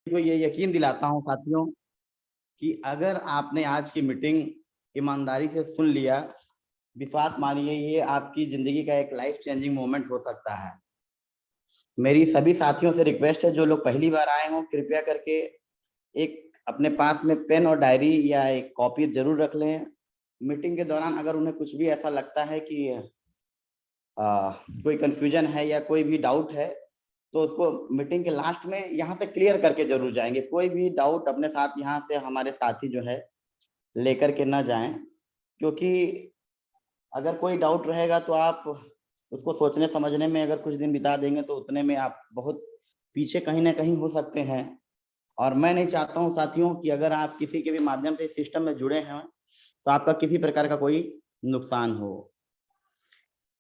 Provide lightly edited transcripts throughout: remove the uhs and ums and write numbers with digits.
को ये यकीन दिलाता हूं साथियों कि अगर आपने आज की मीटिंग ईमानदारी से सुन लिया, विश्वास मानिए ये आपकी जिंदगी का एक लाइफ चेंजिंग मोमेंट हो सकता है। मेरी सभी साथियों से रिक्वेस्ट है, जो लोग पहली बार आए हों कृपया करके एक अपने पास में पेन और डायरी या एक कॉपी जरूर रख लें। मीटिंग के दौरान अगर उन्हें कुछ भी ऐसा लगता है कि कोई कंफ्यूजन है या कोई भी डाउट है तो उसको मीटिंग के लास्ट में यहाँ से क्लियर करके जरूर जाएंगे। कोई भी डाउट अपने साथ यहाँ से हमारे साथी जो है लेकर के ना जाएं, क्योंकि अगर कोई डाउट रहेगा तो आप उसको सोचने समझने में अगर कुछ दिन बिता देंगे तो उतने में आप बहुत पीछे कहीं ना कहीं हो सकते हैं। और मैं नहीं चाहता हूँ साथियों कि अगर आप किसी के भी माध्यम से सिस्टम में जुड़े हैं तो आपका किसी प्रकार का कोई नुकसान हो।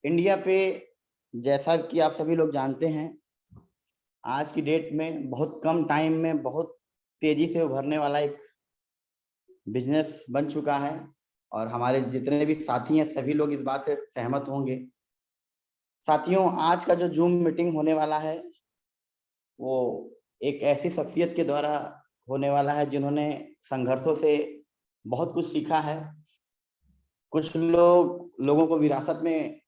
इंडिया पे जैसा कि आप सभी लोग जानते हैं, आज की डेट में बहुत कम टाइम में बहुत तेजी से उभरने वाला एक बिजनेस बन चुका है और हमारे जितने भी साथी हैं सभी लोग इस बात से सहमत होंगे। साथियों, आज का जो जूम मीटिंग होने वाला है वो एक ऐसी शख्सियत के द्वारा होने वाला है जिन्होंने संघर्षों से बहुत कुछ सीखा है। कुछ लोगों को विरासत में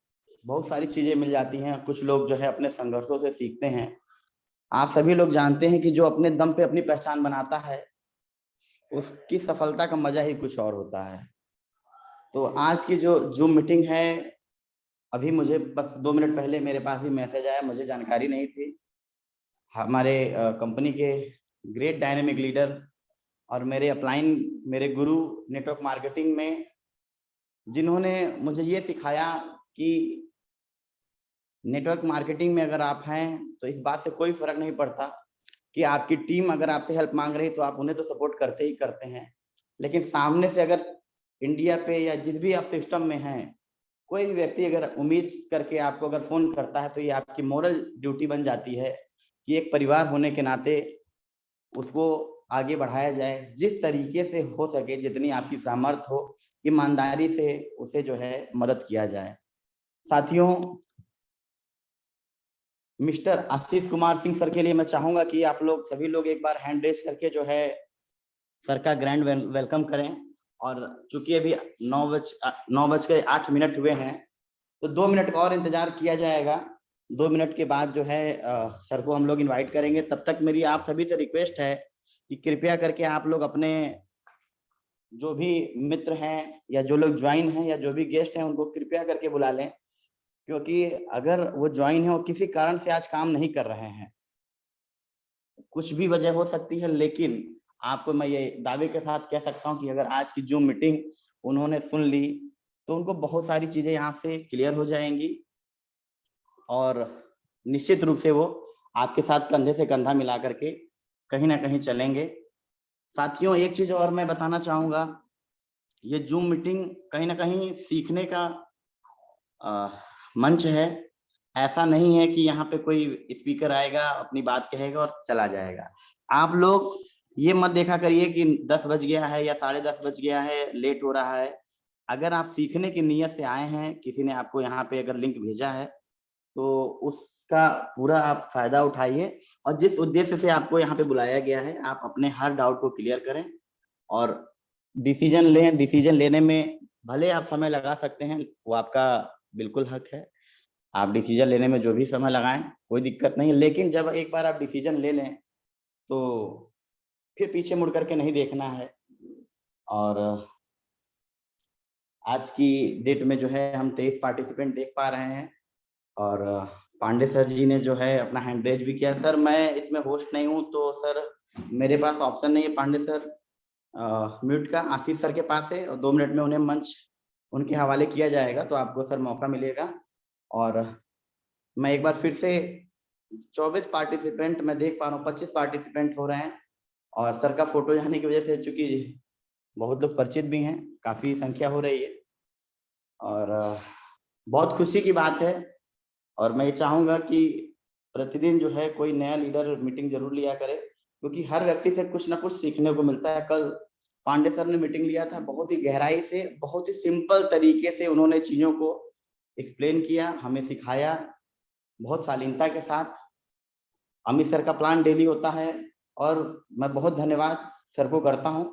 बहुत सारी चीजें मिल जाती हैं, कुछ लोग जो है अपने संघर्षों से सीखते हैं। आप सभी लोग जानते हैं कि जो अपने दम पे अपनी पहचान बनाता है उसकी सफलता का मजा ही कुछ और होता है। तो आज की जो जूम मीटिंग है, अभी मुझे बस 2 मिनट पहले मेरे पास भी मैसेज आया, मुझे जानकारी नहीं थी। हमारे कंपनी के ग्रेट डायनेमिक लीडर और मेरे अपलाइन मेरे गुरु नेटवर्क मार्केटिंग में, जिन्होंने मुझे ये सिखाया कि नेटवर्क मार्केटिंग में अगर आप हैं तो इस बात से कोई फर्क नहीं पड़ता कि आपकी टीम अगर आपसे हेल्प मांग रही है तो आप उन्हें तो सपोर्ट करते ही करते हैं, लेकिन सामने से अगर इंडिया पे या जिस भी आप सिस्टम में हैं कोई भी व्यक्ति अगर उम्मीद करके आपको अगर फोन करता है तो ये आपकी मोरल ड्यूटी बन जाती है कि एक परिवार होने के नाते उसको आगे बढ़ाया जाए, जिस तरीके से हो सके, जितनी आपकी सामर्थ्य हो, ईमानदारी से उसे जो है मदद किया जाए। साथियों, मिस्टर आशीष कुमार सिंह सर के लिए मैं चाहूंगा कि आप लोग सभी लोग एक बार हैंड रेस करके जो है सर का ग्रैंड वेलकम करें। और चूंकि अभी 9:08 हुए हैं तो 2 मिनट का और इंतजार किया जाएगा। 2 मिनट के बाद जो है सर को हम लोग इनवाइट करेंगे। तब तक मेरी आप सभी से रिक्वेस्ट है कि कृपया करके आप लोग अपने जो भी मित्र हैं या जो लोग ज्वाइन हैं या जो भी गेस्ट हैं उनको कृपया करके बुला लें, क्योंकि अगर वो ज्वाइन है और किसी कारण से आज काम नहीं कर रहे हैं, कुछ भी वजह हो सकती है, लेकिन आपको मैं ये दावे के साथ कह सकता हूँ कि अगर आज की जो मीटिंग उन्होंने सुन ली तो उनको बहुत सारी चीजें यहाँ से क्लियर हो जाएंगी और निश्चित रूप से वो आपके साथ कंधे से कंधा मिला करके कहीं ना कहीं चलेंगे। साथियों, एक चीज और मैं बताना चाहूंगा, ये जूम मीटिंग कहीं ना कहीं सीखने का मंच है। ऐसा नहीं है कि यहाँ पे कोई स्पीकर आएगा अपनी बात कहेगा और चला जाएगा। आप लोग ये मत देखा करिए कि 10 बज गया है या 10:30 बज गया है, लेट हो रहा है। अगर आप सीखने की नीयत से आए हैं, किसी ने आपको यहाँ पे अगर लिंक भेजा है तो उसका पूरा आप फायदा उठाइए और जिस उद्देश्य से आपको यहाँ पे बुलाया गया है आप अपने हर डाउट को क्लियर करें और डिसीजन लें। डिसीजन लेने में भले आप समय लगा सकते हैं, वो आपका बिल्कुल हक है। आप डिसीजन लेने में जो भी समय लगाएं कोई दिक्कत नहीं, लेकिन जब एक बार आप डिसीजन ले लें तो फिर पीछे मुड़ करके नहीं देखना है। और आज की डेट में जो है हम 23 पार्टिसिपेंट देख पा रहे हैं और पांडे सर जी ने जो है अपना हैंड रेज भी किया। सर, मैं इसमें होस्ट नहीं हूँ तो सर मेरे पास ऑप्शन नहीं है। पांडे सर म्यूट का आशीष सर के पास है और 2 मिनट में उन्हें मंच उनके हवाले किया जाएगा तो आपको सर मौका मिलेगा। और मैं एक बार फिर से 24 पार्टिसिपेंट मैं देख पा रहा हूँ, 25 पार्टिसिपेंट हो रहे हैं और सर का फोटो जाने की वजह से चूंकि बहुत लोग परिचित भी हैं, काफी संख्या हो रही है और बहुत खुशी की बात है। और मैं ये चाहूंगा कि प्रतिदिन जो है कोई नया लीडर मीटिंग जरूर लिया करे, क्योंकि हर व्यक्ति से कुछ ना कुछ सीखने को मिलता है। कल पांडे सर ने मीटिंग लिया था, बहुत ही गहराई से, बहुत ही सिंपल तरीके से उन्होंने चीजों को एक्सप्लेन किया, हमें सिखाया बहुत शालीनता के साथ। अमित सर का प्लान डेली होता है और मैं बहुत धन्यवाद सर को करता हूं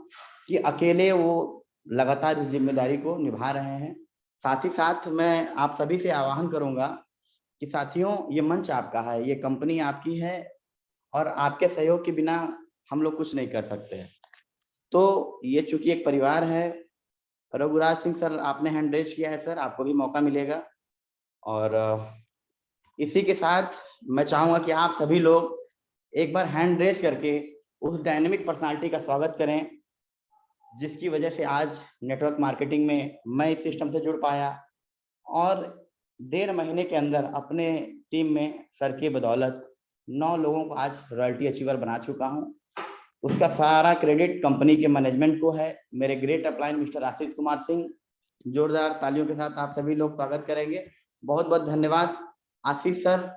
कि अकेले वो लगातार इस जिम्मेदारी को निभा रहे हैं। साथ ही साथ मैं आप सभी से आह्वान करूंगा कि साथियों, ये मंच आपका है, ये कंपनी आपकी है और आपके सहयोग के बिना हम लोग कुछ नहीं कर सकते। तो ये चूंकि एक परिवार है, रघुराज सिंह सर आपने हैंड रेज किया है सर, आपको भी मौका मिलेगा। और इसी के साथ मैं चाहूंगा कि आप सभी लोग एक बार हैंड रेज करके उस डायनेमिक पर्सनालिटी का स्वागत करें जिसकी वजह से आज नेटवर्क मार्केटिंग में मैं इस सिस्टम से जुड़ पाया और 1.5 महीने के अंदर अपने टीम में सर की बदौलत 9 लोगों को आज रॉयल्टी अचीवर बना चुका हूं। उसका सारा क्रेडिट कंपनी के मैनेजमेंट को है, मेरे great upline mister Ashish Kumar Singh. जोरदार तालियों के साथ आप सभी लोग स्वागत करेंगे। बहुत बहुत धन्यवाद। आशीष सर,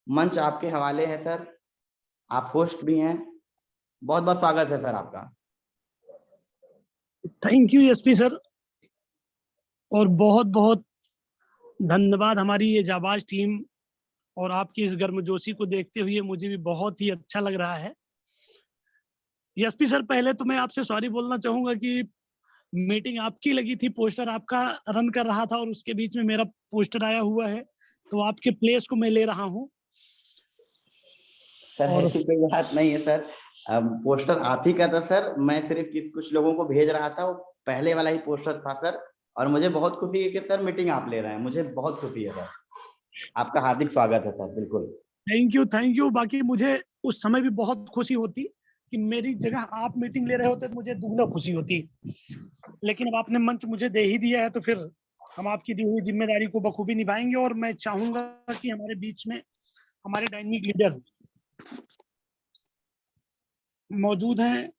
मंच आपके हवाले है सर, आप होस्ट भी हैं। बहुत बहुत स्वागत है सर आपका। थैंक यू एसपी सर, और बहुत बहुत धन्यवाद हमारी ये जाबाज टीम। और आपकी इस गर्मजोशी को देखते हुए मुझे भी बहुत ही अच्छा लग रहा है। एसपी सर, पहले तो मैं आपसे सॉरी बोलना चाहूंगा कि मीटिंग आपकी लगी थी, पोस्टर आपका रन कर रहा था और उसके बीच में मेरा पोस्टर आया हुआ है, तो आपके प्लेस को मैं ले रहा हूँ। सर ऐसी कोई बात नहीं है सर, पोस्टर आप ही का था सर, मैं सिर्फ कुछ लोगों को भेज रहा था, वो पहले वाला ही पोस्टर था सर। और मुझे बहुत खुशी है कि सर मीटिंग आप ले रहे हैं, मुझे बहुत खुशी है सर। आपका हार्दिक स्वागत है सर। बिल्कुल थैंक यू। बाकी मुझे उस समय भी बहुत खुशी होती कि मेरी जगह आप मीटिंग ले रहे होते तो मुझे दुगना खुशी होती, लेकिन अब आपने मंच मुझे दे ही दिया है तो फिर हम आपकी दी हुई जिम्मेदारी को बखूबी निभाएंगे। और मैं चाहूंगा कि हमारे बीच में हमारे डायनेमिक लीडर मौजूद हैं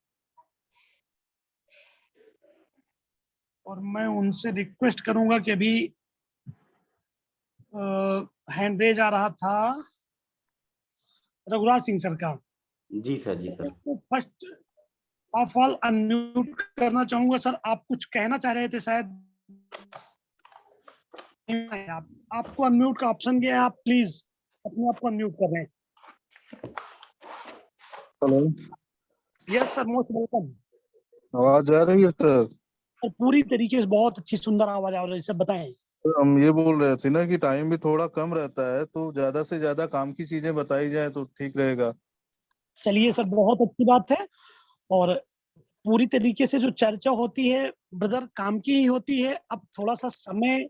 और मैं उनसे रिक्वेस्ट करूंगा कि अभी हैंड रेज आ रहा था रघुराज सिंह सर का। जी सर, जी सर। तो फर्स्ट ऑफ ऑल अनम्यूट करना चाहूंगा सर, आप कुछ कहना चाह रहे थे शायद। आपको अनम्यूट का ऑप्शन गया है, आप प्लीज अपने आप को अनम्यूट कर रहे हैं। Hello, yes sir, most welcome. आवाज आ रही है सर? और पूरी तरीके से बहुत अच्छी सुंदर आवाज आ रही है सर, बताएं। तो हम ये बोल रहे थे ना कि टाइम भी थोड़ा कम रहता है, तो ज्यादा से ज्यादा काम की चीजें बताई जाए तो ठीक रहेगा। चलिए सर, बहुत अच्छी बात है। और पूरी तरीके से जो चर्चा होती है ब्रदर काम की ही होती है। अब थोड़ा सा समय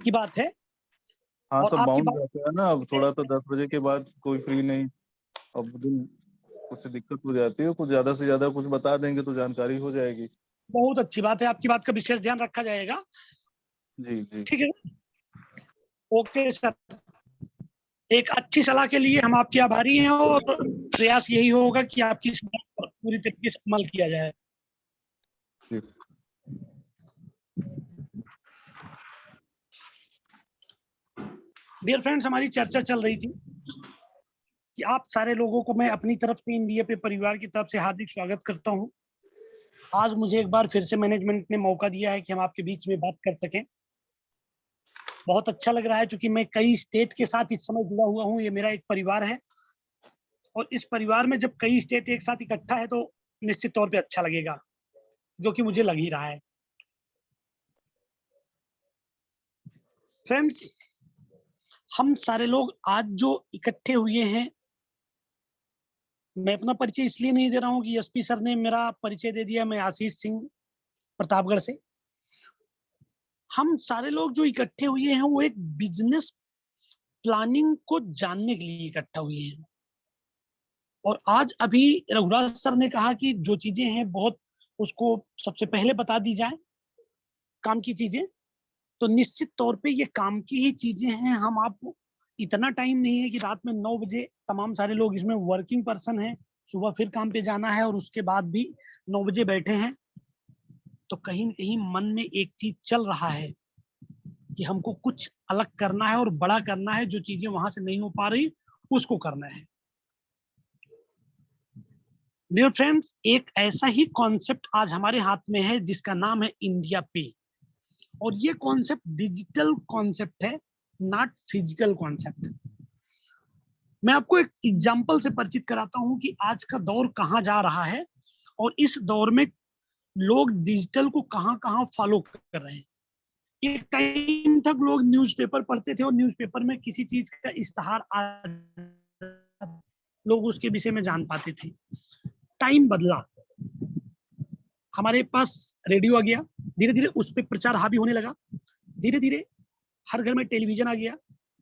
की बात है। हाँ, और सब आपकी बाउंड बात रहते हैं ना, अब थोड़ा तो 10 बजे के बाद कोई फ्री नहीं। अब दिन कुछ दिक्कत हो जाती है, कुछ ज्यादा से ज्यादा कुछ बता देंगे तो जानकारी हो जाएगी। बहुत अच्छी बात है, आपकी बात का विशेष ध्यान रखा जाएगा। जी जी, ठीक है, ओके सर। एक अच्छी सलाह के लिए हम आपके आभारी हैं और प्रयास यही होगा कि आपकी सलाह पर पूरी तरीके से अमल किया जाए। जी। डियर फ्रेंड्स, हमारी चर्चा चल रही थी कि आप सारे लोगों को मैं अपनी तरफ से इंडिया पे परिवार की तरफ से हार्दिक स्वागत करता हूं। आज मुझे एक बार फिर से मैनेजमेंट ने मौका दिया है कि हम आपके बीच में बात कर सकें। बहुत अच्छा लग रहा है, क्योंकि मैं कई स्टेट के साथ इस समय जुड़ा हुआ हूँ। ये मेरा एक परिवार है और इस परिवार में जब कई स्टेट एक साथ इकट्ठा है तो निश्चित तौर पे अच्छा लगेगा, जो कि मुझे लग ही रहा है। फ्रेंड्स, हम सारे लोग आज जो इकट्ठे हुए हैं, मैं अपना परिचय इसलिए नहीं दे रहा हूँ कि एसपी सर ने मेरा परिचय दे दिया। मैं आशीष सिंह, प्रतापगढ़ से। हम सारे लोग जो इकट्ठे हुए हैं वो एक बिजनेस प्लानिंग को जानने के लिए इकट्ठा हुए हैं। और आज अभी रघुराज सर ने कहा कि जो चीजें हैं बहुत उसको सबसे पहले बता दी जाए, काम की चीजें। तो निश्चित तौर पे ये काम की ही चीजें हैं। हम आपको इतना टाइम नहीं है कि रात में 9 बजे तमाम सारे लोग इसमें वर्किंग पर्सन हैं, सुबह फिर काम पे जाना है और उसके बाद भी 9 बजे बैठे हैं। तो कहीं न कहीं मन में एक चीज चल रहा है कि हमको कुछ अलग करना है और बड़ा करना है। जो चीजें वहां से नहीं हो पा रही उसको करना है। डियर फ्रेंड्स, एक ऐसा ही कॉन्सेप्ट आज हमारे हाथ में है जिसका नाम है इंडिया पे। और ये कॉन्सेप्ट डिजिटल कॉन्सेप्ट है, नॉट फिजिकल कॉन्सेप्ट। मैं आपको एक एग्जाम्पल से परिचित कराता हूं कि आज का दौर कहाँ जा रहा है और इस दौर में लोग डिजिटल को कहाँ कहाँ फॉलो कर रहे हैं। एक टाइम तक लोग न्यूज़पेपर पढ़ते थे और न्यूज़पेपर में किसी चीज का इश्तेहार लोग उसके विषय में जान पाते थे। टाइम बदला, हमारे पास रेडियो आ गया, धीरे धीरे उस पर प्रचार हावी होने लगा, धीरे धीरे हर घर में टेलीविजन आ गया,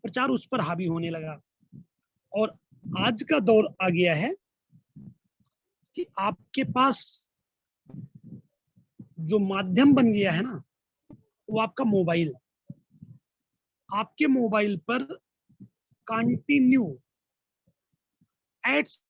प्रचार उस पर हावी होने लगा। और आज का दौर आ गया है कि आपके पास जो माध्यम बन गया है ना, वो आपका मोबाइल। आपके मोबाइल पर कंटिन्यू एड्स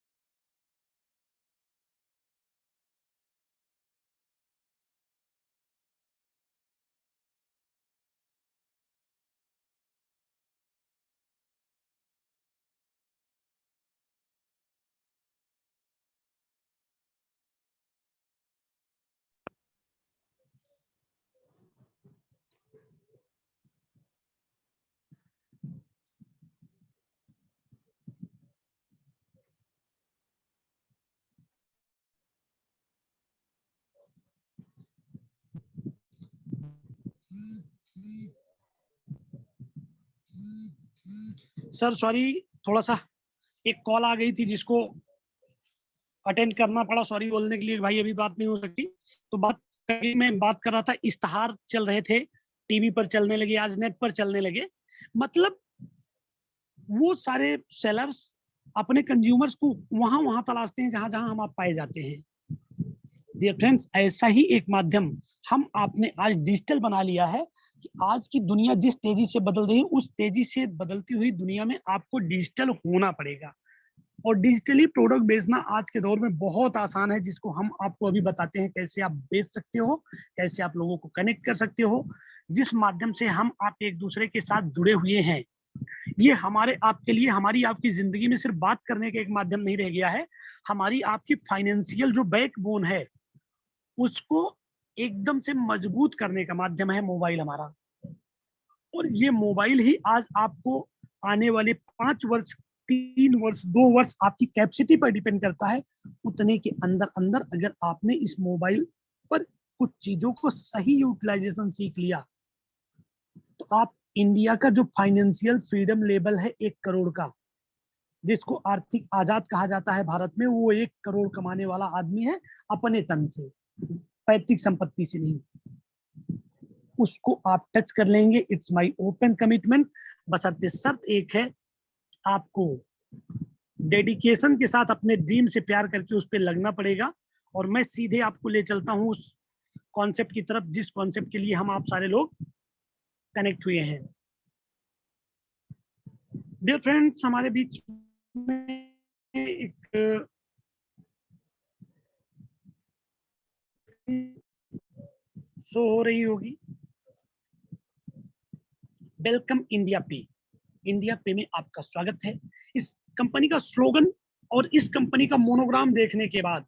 सर सॉरी, थोड़ा सा एक कॉल आ गई थी जिसको अटेंड करना पड़ा, सॉरी बोलने के लिए भाई, अभी बात नहीं हो सकती। तो मैं बात कर रहा था, इश्तेहार चल रहे थे, टीवी पर चलने लगे, आज नेट पर चलने लगे। मतलब वो सारे सेलर्स अपने कंज्यूमर्स को वहां वहां तलाशते हैं जहां जहां हम आप पाए जाते हैं। डियर फ्रेंड्स, ऐसा ही एक माध्यम हम आपने आज डिजिटल बना लिया है कि आज की दुनिया जिस तेजी से बदल रही है, उस तेजी से बदलती हुई दुनिया में आपको डिजिटल होना पड़ेगा। और डिजिटली प्रोडक्ट बेचना आज के दौर में बहुत आसान है, जिसको हम आपको अभी बताते हैं कैसे आप बेच सकते हो, कैसे आप लोगों को कनेक्ट कर सकते हो, जिस माध्यम से हम आप एक दूसरे के साथ जुड़े हुए हैं। ये हमारे आपके लिए, हमारी आपकी जिंदगी में सिर्फ बात करने का एक माध्यम नहीं रह गया है, हमारी आपकी फाइनेंशियल जो बैकबोन है उसको एकदम से मजबूत करने का माध्यम है मोबाइल हमारा। और ये मोबाइल ही आज आपको आने वाले 5 वर्ष, 3 वर्ष, 2 वर्ष आपकी कैपेसिटी पर डिपेंड करता है। उतने के अंदर अंदर अगर आपने इस मोबाइल पर कुछ चीजों को सही यूटिलाइजेशन सीख लिया, तो आप इंडिया का जो फाइनेंशियल फ्रीडम लेवल है 1 करोड़ का, जिसको आर्थिक आजाद कहा जाता है भारत में, वो 1 करोड़ कमाने वाला आदमी है अपने तन से, पैतृक संपत्ति से नहीं। उसको आप टच कर लेंगे, इट्स माय ओपन कमिटमेंट। बशर्ते शर्त एक है, आपको डेडिकेशन के साथ अपने ड्रीम से प्यार करके उस पर लगना पड़ेगा। और मैं सीधे आपको ले चलता हूं उस कॉन्सेप्ट की तरफ, जिस कॉन्सेप्ट के लिए हम आप सारे लोग कनेक्ट हुए हैं। डियर फ्रेंड्स, हमारे बीच में एक शो हो रही होगी, वेलकम इंडिया पे। इंडिया पे में आपका स्वागत है। इस कंपनी का स्लोगन और इस कंपनी का मोनोग्राम देखने के बाद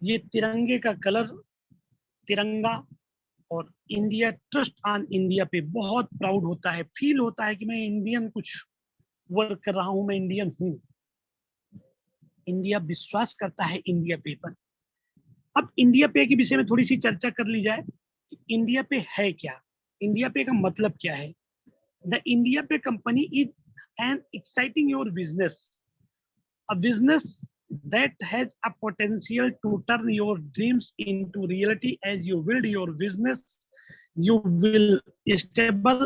ये तिरंगे का कलर, तिरंगा और इंडिया, ट्रस्ट ऑन इंडिया पे बहुत प्राउड होता है, फील होता है कि मैं इंडियन कुछ वर्क कर रहा हूं, मैं इंडियन हूं। इंडिया विश्वास करता है इंडिया पे पर। अब इंडिया पे के विषय में थोड़ी सी चर्चा कर ली जाए कि इंडिया पे है क्या, इंडिया पे का मतलब क्या है। द इंडिया पे company is an exciting your business, a business that has a potential to turn your dreams into reality. As you build your business, you will stable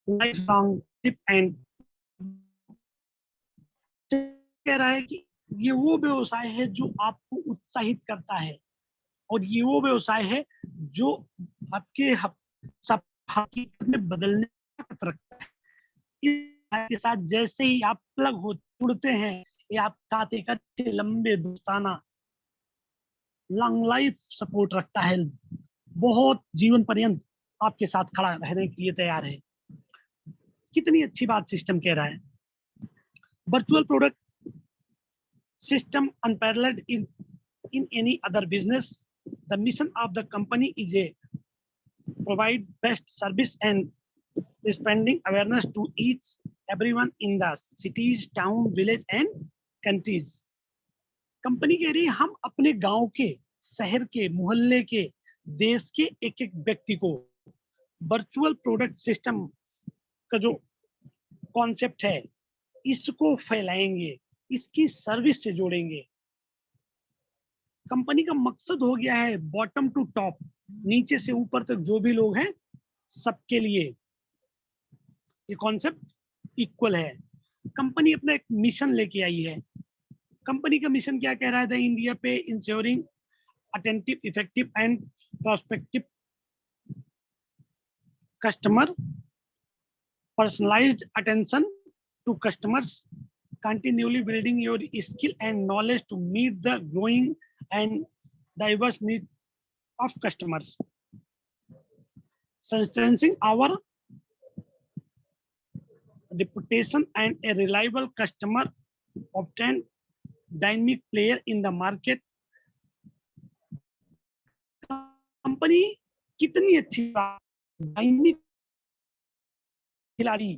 lifelong and कह रहा है कि ये वो व्यवसाय है जो आपको उत्साहित करता है, और ये वो व्यवसाय है जो आपके हकीकत में बदलने का रखता है। इसके साथ जैसे ही आप प्लग हो जुड़ते हैं, ये आप साथ एक अच्छे लंबे दोस्ताना लॉन्ग लाइफ सपोर्ट रखता है, बहुत जीवन पर्यंत आपके साथ खड़ा रहने के लिए तैयार है। कितनी अच्छी बात सिस्टम कह रहा है। Virtual product system unparalleled in any other business. The mission of the company is a provide best service and spreading awareness to each everyone in the cities, town, village and countries. Company कह रही है हम अपने गांव के, शहर के, मोहल्ले के, देश के एक एक व्यक्ति को वर्चुअल प्रोडक्ट सिस्टम का जो कॉन्सेप्ट है इसको फैलाएंगे, इसकी सर्विस से जोड़ेंगे। कंपनी का मकसद हो गया है बॉटम टू टॉप, नीचे से ऊपर तक जो भी लोग हैं सबके लिए ये कॉन्सेप्ट इक्वल है। कंपनी अपना एक मिशन लेके आई है। कंपनी का मिशन क्या कह रहा है? द इंडिया पे ensuring attentive, effective and prospective customer personalized attention to customers, continually building your skill and knowledge to meet the growing and diverse needs of customers, strengthening our reputation and a reliable customer, obtain dynamic player in the market. Company कितनी अच्छी dynamic खिलाड़ी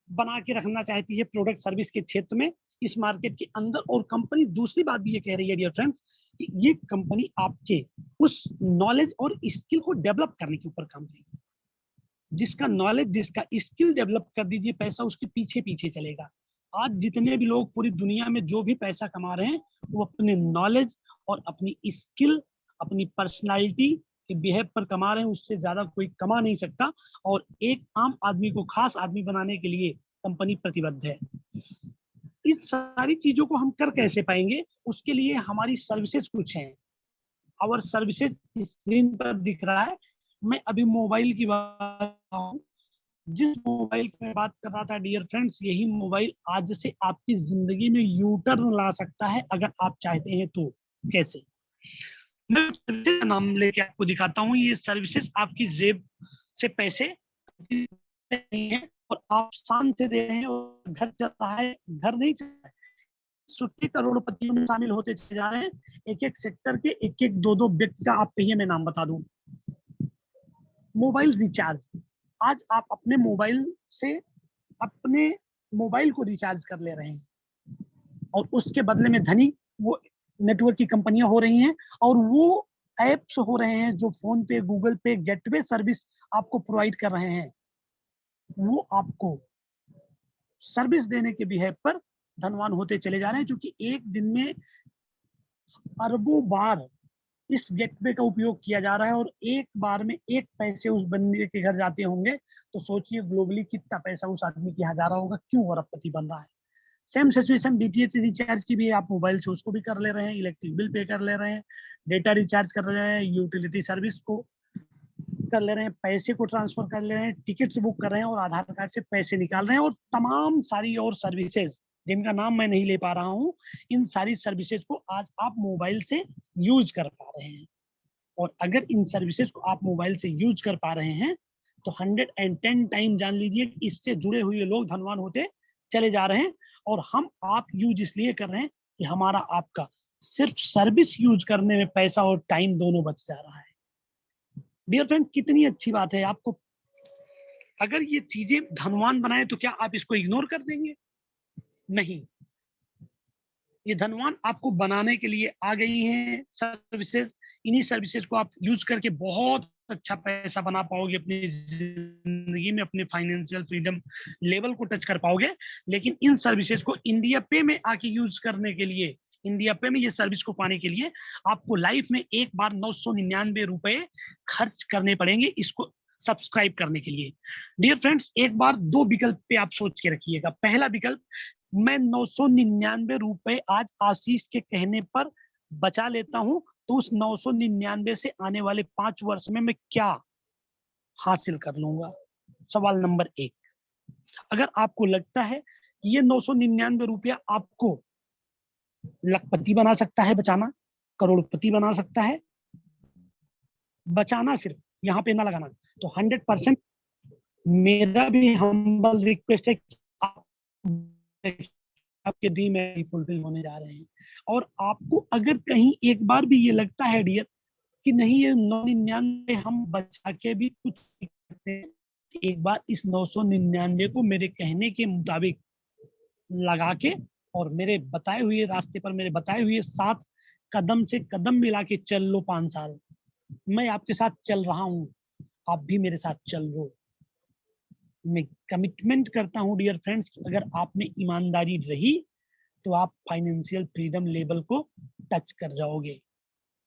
बना के रखना चाहती है product service के क्षेत्र में, इस मार्केट के अंदर। और कंपनी दूसरी बात भी ये कह रही है डियर फ्रेंड्स कि ये कंपनी आपके उस नॉलेज और स्किल को डेवलप करने के ऊपर काम करेगी। जिसका नॉलेज, जिसका स्किल डेवलप कर दीजिए, पैसा उसके पीछे पीछे चलेगा। आज जितने भी लोग पूरी दुनिया में जो भी पैसा कमा रहे हैं वो अपने नॉलेज और अपनी स्किल, अपनी पर्सनालिटी के बिहेव पर कमा रहे हैं, उससे ज्यादा कोई कमा नहीं सकता। और एक आम आदमी को खास आदमी बनाने के लिए कंपनी प्रतिबद्ध है। इस सारी चीजों को हम कर कैसे पाएंगे? उसके लिए हमारी सर्विसेज कुछ हैं। आवर सर्विसेज स्क्रीन पर दिख रहा है। मैं अभी मोबाइल की बात कर रहा हूं। जिस मोबाइल की मैं बात कर रहा था डियर फ्रेंड्स, यही मोबाइल आज से आपकी जिंदगी में यू टर्न ला सकता है अगर आप चाहते हैं तो। कैसे? मैं सर्विसेज का नाम लेके आपको दिखाता हूँ। ये सर्विसेज आपकी जेब से पैसे नहीं है और आप शांत से दे रहे हैं और घर चल रहा है, घर नहीं चल रहा है। सुट्टी करोड़पतियों में शामिल होते चले जा रहे हैं। एक एक सेक्टर के एक एक दो दो व्यक्ति का आप कहिए, मैं नाम बता दूं। मोबाइल रिचार्ज, आज आप अपने मोबाइल से अपने मोबाइल को रिचार्ज कर ले रहे हैं और उसके बदले में धनी वो नेटवर्क की कंपनियां हो रही हैं और वो एप्स हो रहे हैं जो फोन पे, गूगल पे, गेटवे सर्विस आपको प्रोवाइड कर रहे हैं। वो आपको सर्विस देने के बिहेव पर धनवान होते चले जा रहे हैं, क्योंकि एक दिन में अरबों बार इस गेटवे का उपयोग किया जा रहा है और एक बार में एक पैसे उस बंदे के घर जाते होंगे तो सोचिए ग्लोबली कितना पैसा उस आदमी के यहाँ जा रहा होगा, क्यों अरबपति बन रहा है। सेम सिचुएशन डीटीएच रिचार्ज की भी, आप मोबाइल से उसको भी कर ले रहे हैं, इलेक्ट्रिक बिल पे कर ले रहे हैं, डेटा रिचार्ज कर रहे हैं, यूटिलिटी सर्विस को कर ले रहे हैं, पैसे को ट्रांसफर कर ले रहे हैं, टिकट्स बुक कर रहे हैं और आधार कार्ड से पैसे निकाल रहे हैं और तमाम सारी और सर्विसेज जिनका नाम मैं नहीं ले पा रहा हूँ, इन सारी सर्विसेज को आज आप मोबाइल से यूज कर पा रहे हैं। और अगर इन सर्विसेज को आप मोबाइल से यूज कर पा रहे हैं तो 110 टाइम जान लीजिए इससे जुड़े हुए लोग धनवान होते चले जा रहे हैं। और हम आप यूज इसलिए कर रहे हैं कि हमारा आपका सिर्फ सर्विस यूज करने में पैसा और टाइम दोनों बच जा रहा है। डियर फ्रेंड, कितनी अच्छी बात है। आपको अगर ये चीजें धनवान बनाए तो क्या आप इसको इग्नोर कर देंगे? नहीं, ये धनवान आपको बनाने के लिए आ गई हैं सर्विसेज। इन्हीं सर्विसेज को आप यूज करके बहुत अच्छा पैसा बना पाओगे अपनी जिंदगी में, अपने फाइनेंशियल फ्रीडम लेवल को टच कर पाओगे। लेकिन इन सर्विसेज को इंडिया पे में आके यूज करने के लिए, इंडिया पे में ये सर्विस को पाने के लिए आपको लाइफ में एक बार 999 रुपए खर्च करने पड़ेंगे इसको सब्सक्राइब करने के लिए। डियर फ्रेंड्स, एक बार दो विकल्प पे आप सोच के रखिएगा। पहला विकल्प, मैं 999 रुपए आज आशीष के कहने पर बचा लेता हूं तो उस 999 से आने वाले 5 वर्ष में मैं क्या हासिल कर लूंगा। सवाल नंबर 1। अगर आपको लगता है कि ये 999 रुपया आपको लखपति बना सकता है, बचाना करोड़पति बना सकता है, बचाना सिर्फ यहाँ पे ना लगाना, तो 100% मेरा भी हम्बल रिक्वेस्ट है कि आपके ड्रीम है फुलफिल होने जा रहे हैं। और आपको अगर कहीं एक बार भी ये लगता है डियर कि नहीं ये 999 हम बचा के भी कुछ नहीं करते हैं, एक बार इस 999 को मेरे कहने के मुताबिक लगा के और मेरे बताए हुए रास्ते पर मेरे बताए हुए 7 कदम से कदम मिला के चल लो 5 साल। मैं आपके साथ चल रहा हूँ, आप भी मेरे साथ चल लो। मैं कमिटमेंट करता हूँ डियर फ्रेंड्स, अगर आप में ईमानदारी रही तो आप फाइनेंशियल फ्रीडम लेवल को टच कर जाओगे।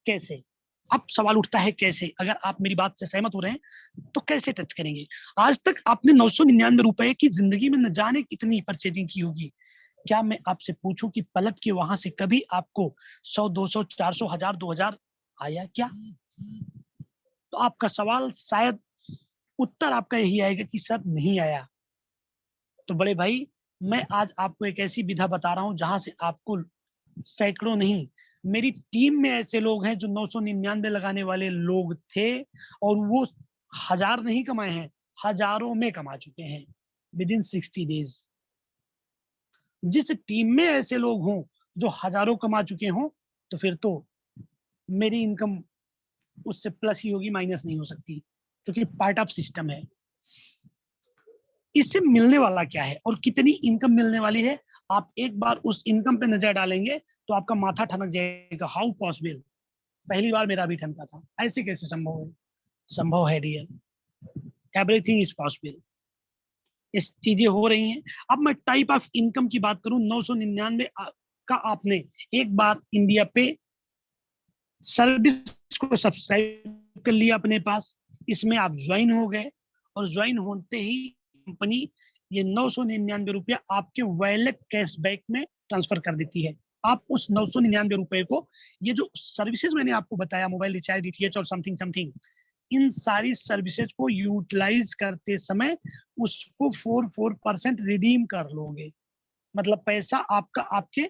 कैसे? अब सवाल उठता है कैसे? अगर आप मेरी बात से सहमत हो रहे हैं तो कैसे टच करेंगे? आज तक आपने 999 रुपए की जिंदगी में न जाने कितनी परचेजिंग की होगी। क्या मैं आपसे पूछूं कि पलट के वहां से कभी आपको 100, 200, 400, 1000, 2000 आया क्या? तो आपका सवाल शायद उत्तर आपका यही आएगा कि सर नहीं आया। तो बड़े भाई, मैं आज आपको एक ऐसी विधा बता रहा हूं जहां से आपको सैकड़ों नहीं, मेरी टीम में ऐसे लोग हैं जो 999 लगाने वाले लोग थे और वो 1000 नहीं कमाए हैं, हजारों में कमा चुके हैं विद इन 60 डेज। जिस टीम में ऐसे लोग हों जो हजारों कमा चुके हों, तो फिर तो मेरी इनकम उससे प्लस ही होगी, माइनस नहीं हो सकती, क्योंकि पार्ट ऑफ सिस्टम है। इससे मिलने वाला क्या है और कितनी इनकम मिलने वाली है, आप एक बार उस इनकम पे नजर डालेंगे तो आपका माथा ठनक जाएगा। How possible? पहली बार मेरा भी ठनका था, ऐसे कैसे संभव है? संभव है डियर, एवरीथिंग इज पॉसिबल। इस चीजें हो रही हैं। अब मैं टाइप ऑफ इनकम की बात करूं, 999 का आपने एक बार इंडिया पे सर्विस को सब्सक्राइब कर लिया अपने पास, इसमें आप ज्वाइन हो गए और ज्वाइन होते ही कंपनी ये 999 रुपया आपके वॉलेट कैशबैक में ट्रांसफर कर देती है। आप उस 999 रुपए को, ये जो सर्विसेज मैंने आपको बताया, मोबाइल रिचार्ज, डीटीएच और समथिंग समथिंग, इन सारी सर्विसेज को यूटिलाइज करते समय उसको 4% रिडीम कर लोगे। मतलब पैसा आपका आपके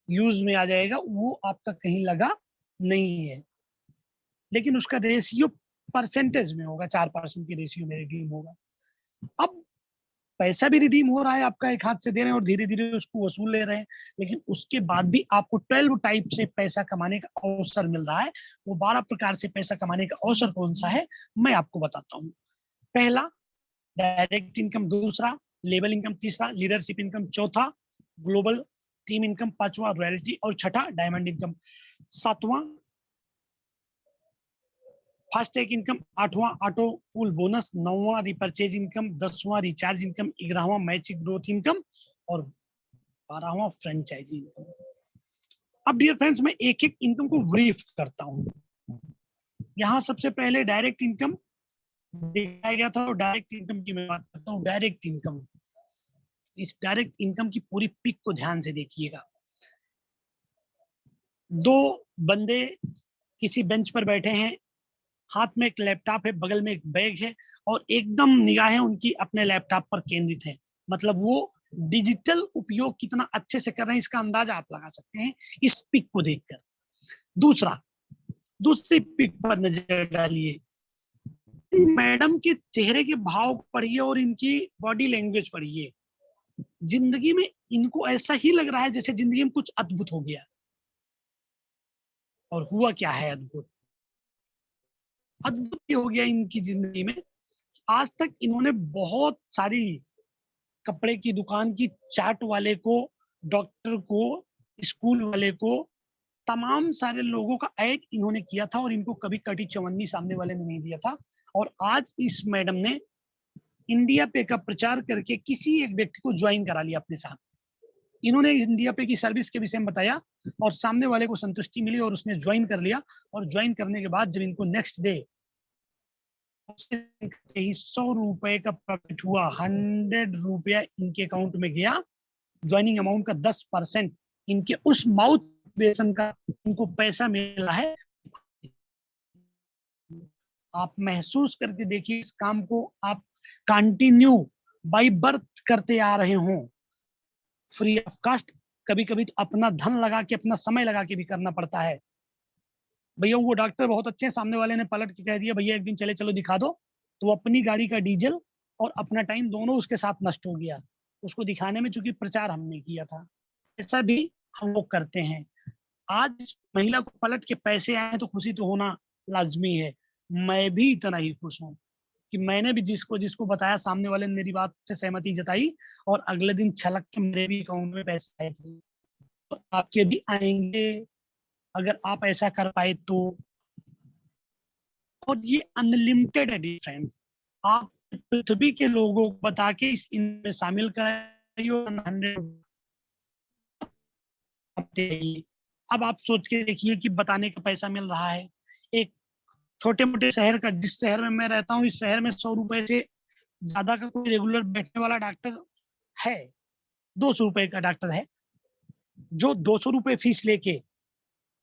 यूज में आ जाएगा, वो आपका कहीं लगा नहीं है, लेकिन उसका रेशियो परसेंटेज में होगा, 4% की रेशियो में रिडीम होगा। अब पैसा भी रिडीम हो रहा है, आपका एक हाथ से दे रहे हैं और धीरे धीरे उसको वसूल ले रहे हैं, लेकिन उसके बाद भी आपको 12 टाइप से पैसा कमाने का अवसर मिल रहा है। वो 12 प्रकार से पैसा कमाने का अवसर कौन सा है, मैं आपको बताता हूँ। पहला डायरेक्ट इनकम, दूसरा लेवल इनकम, तीसरा लीडरशिप इनकम, चौथा ग्लोबल टीम इनकम, पांचवा रॉयल्टी और छठा डायमंड इनकम, सातवां फास्ट टैग इनकम, आठवां ऑटो पूल बोनस, नौवां रिपर्चेज इनकम, 10वां रिचार्ज इनकम, 11वां मैचिंग ग्रोथ इनकम और 12वां फ्रेंचाइजी इनकम। अब डियर फ्रेंड्स, मैं एक एक इनकम को ब्रीफ करता हूं। यहाँ सबसे पहले डायरेक्ट इनकम दिखाया गया था और डायरेक्ट इनकम की मैं बात करता हूँ। डायरेक्ट इनकम, इस डायरेक्ट इनकम की पूरी पिक को ध्यान से देखिएगा। दो बंदे किसी बेंच पर बैठे हैं, हाथ में एक लैपटॉप है, बगल में एक बैग है और एकदम निगाहें उनकी अपने लैपटॉप पर केंद्रित है। मतलब वो डिजिटल उपयोग कितना अच्छे से कर रहे हैं, इसका अंदाजा आप लगा सकते हैं इस पिक को देखकर। दूसरी पिक पर नजर डालिए, मैडम के चेहरे के भाव पढ़िए और इनकी बॉडी लैंग्वेज पढ़िए। जिंदगी में इनको ऐसा ही लग रहा है जैसे जिंदगी में कुछ अद्भुत हो गया। और हुआ क्या है अद्भुत? अद्भुत हो गया इनकी जिंदगी में। आज तक इन्होंने बहुत सारी कपड़े की दुकान की चाट वाले को, डॉक्टर को, स्कूल वाले को, तमाम सारे लोगों का ऐड इन्होंने किया था और इनको कभी कटी चवन्नी सामने वाले ने नहीं दिया था। और आज इस मैडम ने इंडिया पे का प्रचार करके किसी एक व्यक्ति को ज्वाइन करा लिया अपने साथ। इन्होंने इंडिया पे की सर्विस के विषय में बताया और सामने वाले को संतुष्टि मिली और उसने ज्वाइन कर लिया। और ज्वाइन करने के बाद जब इनको नेक्स्ट डे ही 100 रुपए का प्रॉफिट हुआ, 100 रुपया इनके अकाउंट में गया, ज्वाइनिंग अमाउंट का 10% इनके उस माउथ बेसन का इनको पैसा मिला है। आप महसूस करके देखिए इस काम को, आप कंटिन्यू बाय बर्थ करते आ रहे हो, फ्री ऑफ कॉस्ट। कभी कभी तो अपना धन लगा के, अपना समय लगा के भी करना पड़ता है। भैया वो डॉक्टर बहुत अच्छे हैं, सामने वाले ने पलट के कह दिया भैया एक दिन चले चलो दिखा दो, तो वो अपनी गाड़ी का डीजल और अपना टाइम दोनों उसके साथ नष्ट हो गया, उसको दिखाने में, चूंकि प्रचार हमने किया था। ऐसा भी हम लोग करते हैं। आज महिला को पलट के पैसे आए तो खुशी तो होना लाजमी है, मैं भी इतना ही खुश हूँ। कि मैंने भी जिसको जिसको बताया, सामने वाले ने मेरी बात से सहमति जताई और अगले दिन छलक के मेरे भी अकाउंट में पैसे आए थे। तो आपके भी आएंगे अगर आप ऐसा कर पाए तो। और ये अनलिमिटेड है डिफरेंट, आप पृथ्वी के लोगों को बता के इस इनमें शामिल कराइए 100। अब आप सोच के देखिए कि बताने का पैसा मिल रहा है। एक छोटे मोटे शहर का, जिस शहर में मैं रहता हूँ, इस शहर में 100 रुपए से ज्यादा का कोई रेगुलर बैठने वाला डॉक्टर है, 200 रुपए का डॉक्टर है जो 200 रुपए फीस लेके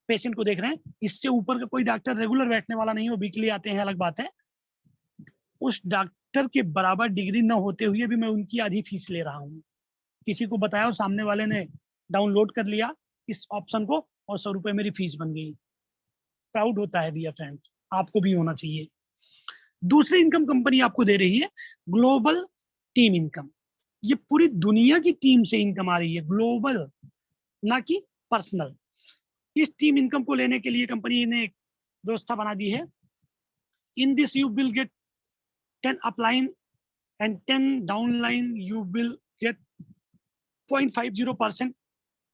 पेशेंट को देख रहे हैं। इससे ऊपर का कोई डॉक्टर रेगुलर बैठने वाला नहीं हो, वीकली आते हैं, अलग बात है। उस डॉक्टर के बराबर डिग्री न होते हुए भी मैं उनकी आधी फीस ले रहा हूँ। किसी को बताया और सामने वाले ने डाउनलोड कर लिया इस ऑप्शन को और 100 रुपए मेरी फीस बन गई। प्राउड होता है डियर फ्रेंड्स, आपको भी होना चाहिए। दूसरी इनकम कंपनी आपको दे रही है ग्लोबल टीम इनकम। ये पूरी दुनिया की टीम से इनकम आ रही है, ग्लोबल, ना कि पर्सनल। इस टीम इनकम को लेने के लिए कंपनी ने एक व्यवस्था बना दी है। In this you will get 10 upline and 10 downline. You will get 0.50%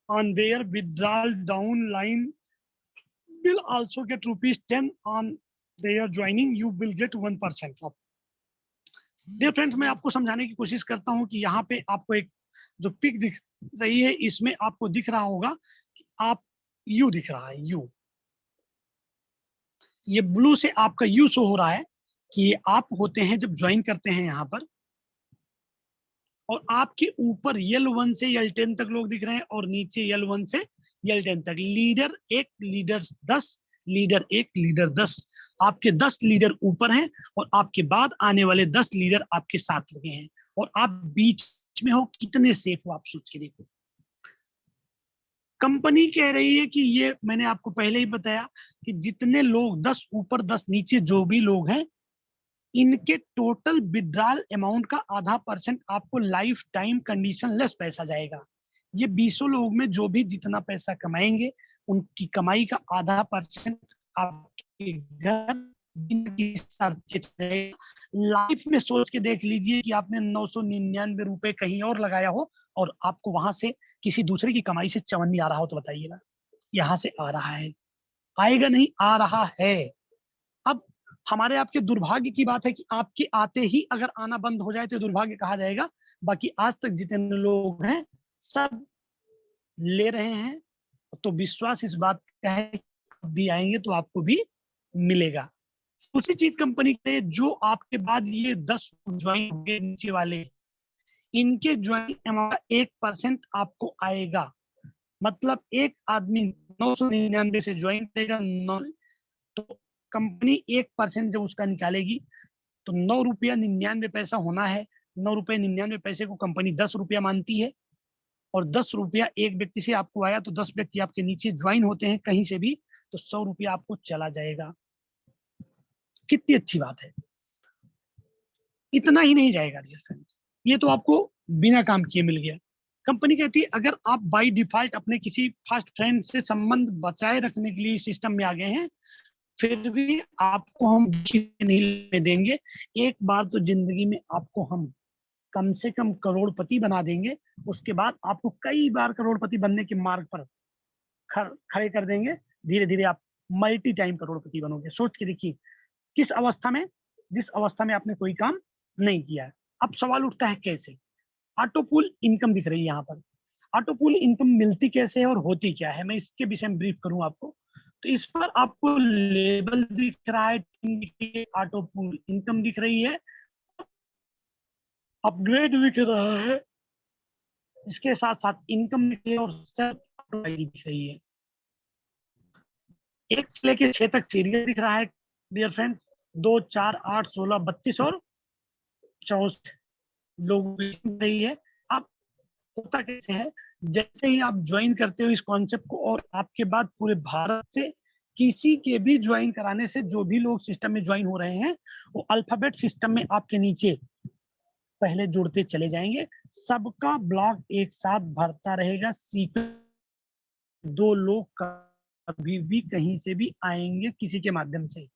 on their withdrawal. Downline will also get ₹10 on their joining. You will get 1% off. Dear friends, मैं आपको समझाने की कोशिश करता हूँ कि यहाँ पे आपको एक जो पिक दिख रही है, इसमें आपको दिख रहा होगा कि आप यू दिख रहा है, यू, ये ब्लू से आपका यू शो हो रहा है कि ये आप होते हैं जब ज्वाइन करते हैं यहाँ पर। और आपके ऊपर L1 से L10 तक लोग दिख रहे हैं और नीचे L1 से L10 तक। Leader 1, leader 10, leader 1, leader 10। आपके 10 लीडर ऊपर हैं और आपके बाद आने वाले 10 लीडर आपके साथ लगे हैं और आप बीच में हो। कितने सेफ हो आप सोच के देखो। कंपनी कह रही है कि ये मैंने आपको पहले ही बताया कि जितने लोग 10 ऊपर 10 नीचे जो भी लोग हैं, इनके टोटल विड्रॉल अमाउंट का आधा % आपको लाइफ टाइम कंडीशन लेस पैसा जाएगा। ये 20 लोग में जो भी जितना पैसा कमाएंगे, उनकी कमाई का आधा % आपके घर लाइफ में सोच के देख लीजिए कि आपने 999 रुपए कहीं और लगाया हो और आपको वहां से किसी दूसरे की कमाई से चवन्नी आ रहा हो तो बताइएगा। यहाँ से आ रहा है, आएगा नहीं, आ रहा है। अब हमारे आपके दुर्भाग्य की बात है कि आपके आते ही अगर आना बंद हो जाए तो दुर्भाग्य कहा जाएगा। बाकी आज तक जितने लोग हैं सब ले रहे हैं, तो विश्वास इस बात का है कि आप भी आएंगे तो आपको भी मिलेगा। उसी चीज कंपनी के जो आपके बाद ये 10 ज्वाइन होंगे नीचे वाले, इनके ज्वाइन अमाउंट 1% आपको आएगा। मतलब एक आदमी 999 से ज्वाइन करेगा, तो कंपनी 1% जब उसका निकालेगी तो 9 रुपया 99 पैसा होना है। 9 रुपये 99 पैसे को कंपनी 10 रुपया मानती है और 10 रुपया एक व्यक्ति से आपको आया तो 10 व्यक्ति आपके नीचे ज्वाइन होते हैं कहीं से भी, तो 100 रुपया आपको चला जाएगा। कितनी अच्छी बात है। इतना ही नहीं जाएगा डियर फ्रेंड्स, ये तो आपको बिना काम किए मिल गया। कंपनी कहती है अगर आप बाय डिफॉल्ट अपने किसी फास्ट फ्रेंड से संबंध बचाए रखने के लिए सिस्टम में आ गए हैं, फिर भी आपको हम नहीं लेने देंगे। एक बार तो जिंदगी में आपको हम कम से कम करोड़पति बना देंगे, उसके बाद आपको कई बार करोड़पति बनने के मार्ग पर खड़े कर देंगे। धीरे धीरे आप मल्टी टाइम करोड़पति बनोगे। सोच के देखिए किस अवस्था में, जिस अवस्था में आपने कोई काम नहीं किया है। अब सवाल उठता है कैसे। ऑटो पूल इनकम दिख रही है यहाँ पर। ऑटो पूल इनकम मिलती कैसे है और होती क्या है, मैं इसके विषय में ब्रीफ करूं आपको। तो इस पर आपको लेबल दिख रहा है, ऑटो पूल इनकम दिख रही है, अपग्रेड दिख रहा है, इसके साथ साथ इनकम दिख रही है और सेल्फ दिख रही है। 1 से लेके 6 तक सीरियल दिख रहा है डियर फ्रेंड। 2, 4, 8, 16, 32 और 64 लोग रही है। अब होता कैसे है, जैसे ही आप ज्वाइन करते हो इस कॉन्सेप्ट को और आपके बाद पूरे भारत से किसी के भी ज्वाइन कराने से जो भी लोग सिस्टम में ज्वाइन हो रहे हैं, वो अल्फाबेट सिस्टम में आपके नीचे पहले जुड़ते चले जाएंगे। सबका ब्लॉक एक साथ भरता रहेगा। सीक्रेट 2 लोग कभी भी कहीं से भी आएंगे किसी के माध्यम से।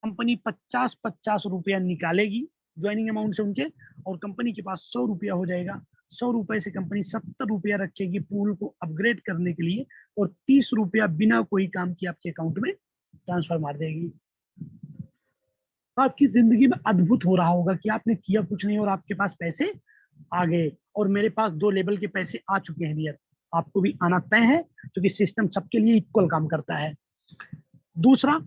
कंपनी 50-50 रुपया निकालेगी ज्वाइनिंग अमाउंट से उनके, और कंपनी के पास 100 रुपया हो जाएगा। 100 रुपए से कंपनी 70 रुपया रखेगी पूल को अपग्रेड करने के लिए, और 30 रुपया बिना कोई काम किए आपके अकाउंट में ट्रांसफर मार देगी। तो आपकी जिंदगी में अद्भुत हो रहा होगा कि आपने किया कुछ नहीं और आपके पास पैसे आ गए। और मेरे पास 2 लेवल के पैसे आ चुके हैं डियर, आपको भी आना तय है, क्योंकि सिस्टम सबके लिए इक्वल काम करता है। दूसरा,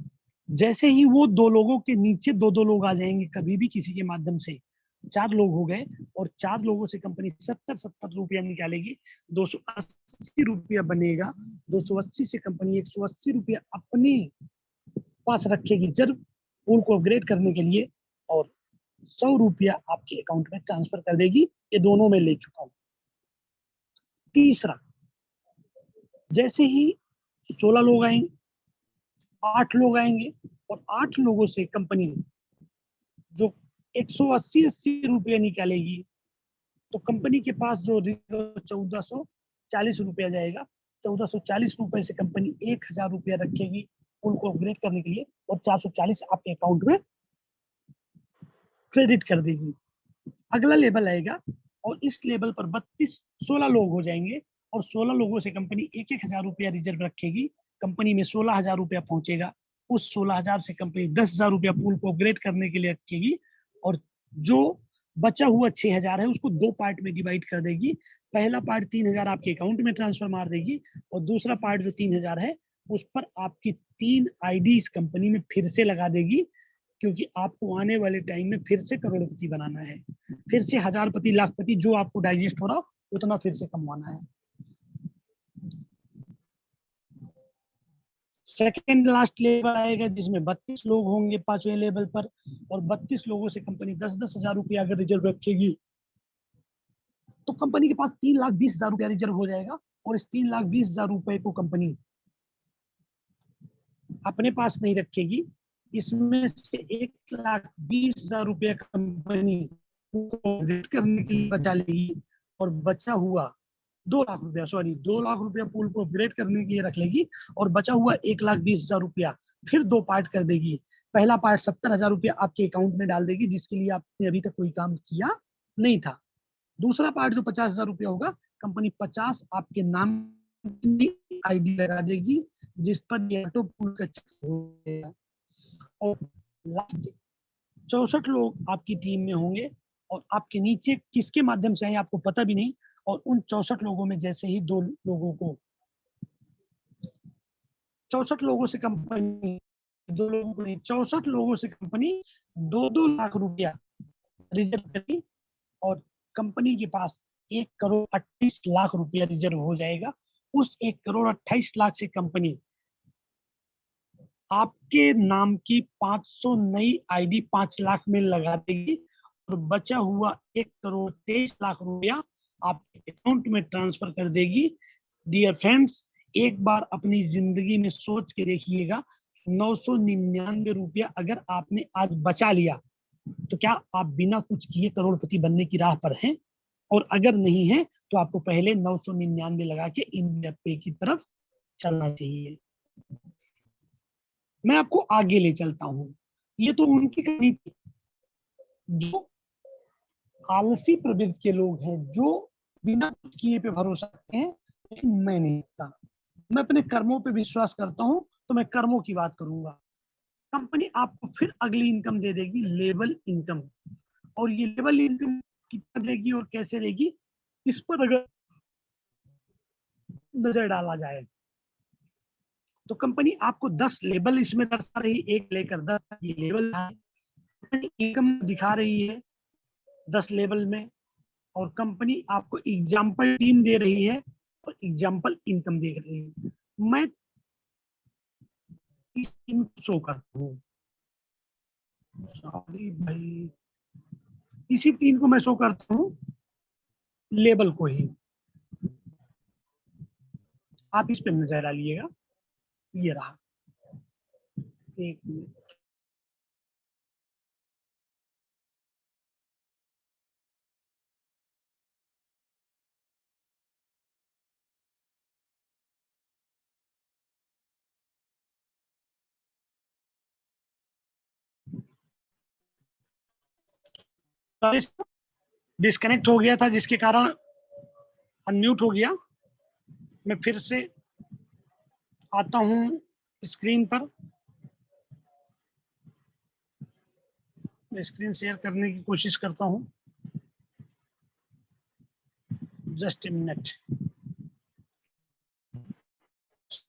जैसे ही वो 2 लोगों के नीचे 2-2 लोग आ जाएंगे कभी भी किसी के माध्यम से, 4 लोग हो गए, और 4 लोगों से कंपनी 70-70 रुपया निकालेगी, 280 रुपया बनेगा। 280 से कंपनी 180 रुपया अपने पास रखेगी जब पूल को अपग्रेड करने के लिए, और 100 रुपया आपके अकाउंट में ट्रांसफर कर देगी। ये दोनों में ले चुका हूं। तीसरा, जैसे ही 16 लोग आएंगे, 8 लोग आएंगे, और 8 लोगों से कंपनी जो 180 रुपया निकालेगी, तो कंपनी के पास जो 1440 रुपया जाएगा। 1440 रुपए से कंपनी 1000 रुपया रखेगी पुल को अपग्रेड करने के लिए, और 440 आपके अकाउंट में क्रेडिट कर देगी। अगला लेवल आएगा, और इस लेवल पर 16 लोग हो जाएंगे, और 16 लोगों से कंपनी 1-1000 रुपया रिजर्व रखेगी। कंपनी में 16,000 रुपया पहुंचेगा। उस 16,000 से कंपनी 10,000 रुपया पूल को अपग्रेड करने के लिए रखेगी, और जो बचा हुआ 6,000 है उसको 2 पार्ट में डिवाइड कर देगी। पहला पार्ट 3,000 आपके अकाउंट में ट्रांसफर मार देगी, और दूसरा पार्ट जो 3,000 है उस पर आपकी 3 आईडी इस कंपनी में फिर से लगा देगी, क्योंकि आपको आने वाले टाइम में फिर से करोड़पति बनाना है, फिर से हजारपति लाखपति जो आपको डाइजेस्ट हो रहा उतना फिर से कमवाना है। सेकेंड लास्ट लेवल आएगा जिसमें 32 लोग होंगे 5वें लेवल पर, और 32 लोगों से कंपनी 10-10 हजार रुपया अगर रिजर्व रखेगी, तो कंपनी के पास 3,20,000 रुपया रिजर्व हो जाएगा। और इस 3,20,000 रुपए को कंपनी अपने पास नहीं रखेगी, इसमें से 1,20,000 रुपया कंपनी करने के लिए बचा लेगी, और बचा हुआ 2 लाख रुपया, सॉरी 2 लाख रुपया पूल को अपग्रेड करने के लिए रख लेगी, और बचा हुआ 1,20,000 रुपया फिर 2 पार्ट कर देगी। पहला पार्ट 70,000 रुपया आपके अकाउंट में डाल देगी, जिसके लिए आपने अभी तक कोई काम किया नहीं था। दूसरा पार्ट जो 50,000 रुपया होगा, कंपनी 50 आपके नाम की आईडी लगा देगी, जिस पर ये ऑटो पूल का चेक हो जाएगा। और लास्ट 64 लोग आपकी टीम में होंगे, और आपके नीचे किसके माध्यम से आए आपको पता भी नहीं, और उन 64 लोगों में जैसे ही 2 लोगों को 64 लोगों से कंपनी 2 लोगों को नहीं 64 लोगों से कंपनी 2-2 लाख रुपया रिजर्व करी, और कंपनी के पास 1,28,00,000 रुपया रिजर्व हो जाएगा। उस 1,28,00,000 से कंपनी आपके नाम की 500 नई आईडी 5 लाख में लगा देगी, और बचा हुआ 1,23,00,000 रुपया आपके अकाउंट में ट्रांसफर कर देगी। डियर फ्रेंड्स, एक बार अपनी जिंदगी में सोच के देखिएगा, 999 रुपया अगर आपने आज बचा लिया, तो क्या आप बिना कुछ किए करोड़पति बनने की राह पर हैं? और अगर नहीं है तो आपको पहले 999 लगा के इंडिया पे की तरफ चलना चाहिए। मैं आपको आगे ले चलता हूं। ये तो उनकी कहानी थी, जो आलसी प्रवृत्ति के लोग हैं, जो बिना कुछ किए पे भरोसा करते हैं, लेकिन मैं नहीं करता। मैं अपने कर्मों पे विश्वास करता हूं, तो मैं कर्मों की बात करूंगा। कंपनी आपको फिर अगली इनकम दे देगी, लेवल इनकम। और ये लेवल इनकम कितना देगी और कैसे देगी, इस पर अगर नजर डाला जाए, तो कंपनी आपको 10 लेवल इसमें दर्शा रही, 1 लेकर 10 तक ये लेवल इनकम दिखा रही है 10 लेवल में, और कंपनी आपको एग्जाम्पल टीम दे रही है और एग्जाम्पल इनकम दे रही है। मैं इस टीम को शो करता हूँ, सॉरी भाई, इसी टीम को मैं शो करता हूँ, लेवल को ही। आप इस पे नजर डालिएगा, ये रहा। 1 मिनट। डिस्कनेक्ट हो गया था जिसके कारण अनम्यूट हो गया। मैं फिर से आता हूं स्क्रीन पर, मैं स्क्रीन शेयर करने की कोशिश करता हूं। Just a minute.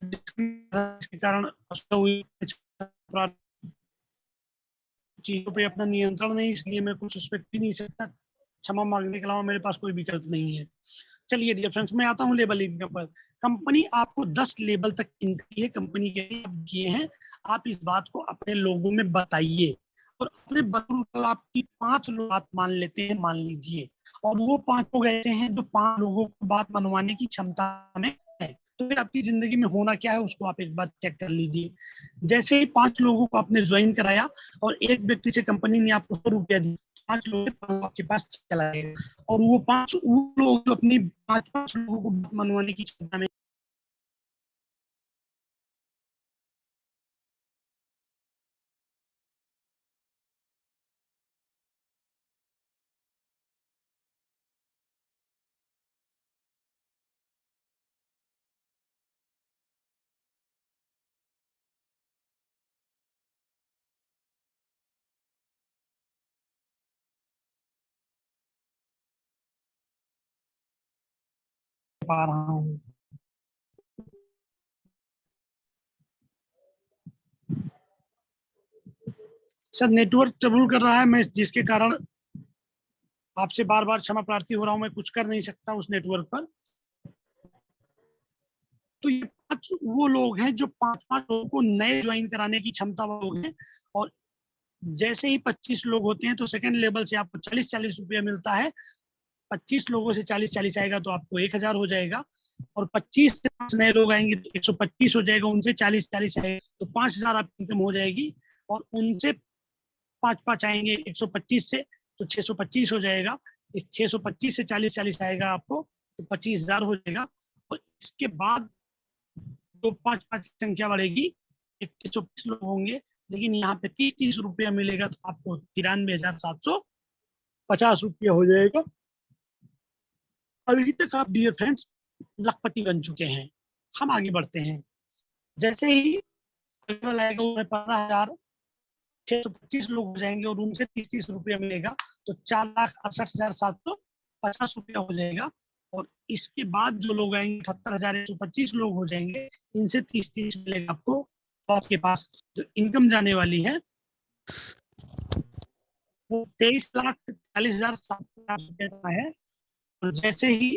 इसके कारण चीजों पे अपना नियंत्रण नहीं, इसलिए मैं कुछ उस पर कर नहीं सकता। क्षमा मांगने के अलावा मेरे पास कोई विकल्प नहीं है। चलिए डियर फ्रेंड्स, मैं आता हूं लेबल इनकम पर। कंपनी आपको 10 लेबल तक इनकम है, कंपनी के लिए आप किए हैं। आप इस बात को अपने लोगों में बताइए और अपने बदल आपकी 5 लोग बात मान लेते हैं, मान लीजिए, और वो 5 लोग ऐसे हैं जो 5 लोगों को बात मनवाने की क्षमता में है, तो फिर आपकी जिंदगी में होना क्या है उसको आप एक बार चेक कर लीजिए। जैसे ही 5 लोगों को आपने ज्वाइन कराया और एक व्यक्ति से कंपनी ने आपको 100 रुपया दिया, 5 लोग आपके पास चला गया, और वो 5 लोग जो अपनी 5 लोगों को बात मनवाने की क्षमता में पा रहा हूँ। सर नेटवर्क ट्रबल कर रहा है, मैं जिसके कारण आपसे बार बार क्षमा प्रार्थी हो रहा हूँ, मैं कुछ कर नहीं सकता उस नेटवर्क पर। तो ये 5 वो लोग हैं जो 5 लोगों को नए ज्वाइन कराने की क्षमता वाले लोग हैं, और जैसे ही 25 लोग होते हैं तो सेकंड लेवल से आपको 40-40 रुपया मिलता है। 25 लोगों से 40-40 आएगा तो आपको 1000 हो जाएगा, और 25 से 5 नए लोग आएंगे तो 125 हो जाएगा, उनसे 40-40 आएगा तो 5000 आपकी इनकम हो जाएगी, और उनसे 5 आएंगे 125 से तो 625 हो जाएगा। इस 625 से 40-40 आएगा आपको तो 25000 हो जाएगा, और इसके बाद तो 5 की संख्या बढ़ेगी, 125 लोग होंगे, लेकिन यहाँ पे 30-30 रुपया मिलेगा तो आपको 93,750 रुपया हो जाएगा। अभी तक आप डियर फ्रेंड्स लखपति बन चुके हैं। हम आगे बढ़ते हैं। जैसे ही लेवल आएगा उसमें 15,625 लोग हो जाएंगे और उनसे 30-30 रुपया मिलेगा तो 4,68,750 रुपया हो जाएगा, और इसके बाद जो लोग आएंगे 78,125 लोग हो जाएंगे, इनसे 30-30 मिलेगा आपको। तो आपके पास जो इनकम जाने वाली है वो 23,40,750 रुपये का है। और जैसे ही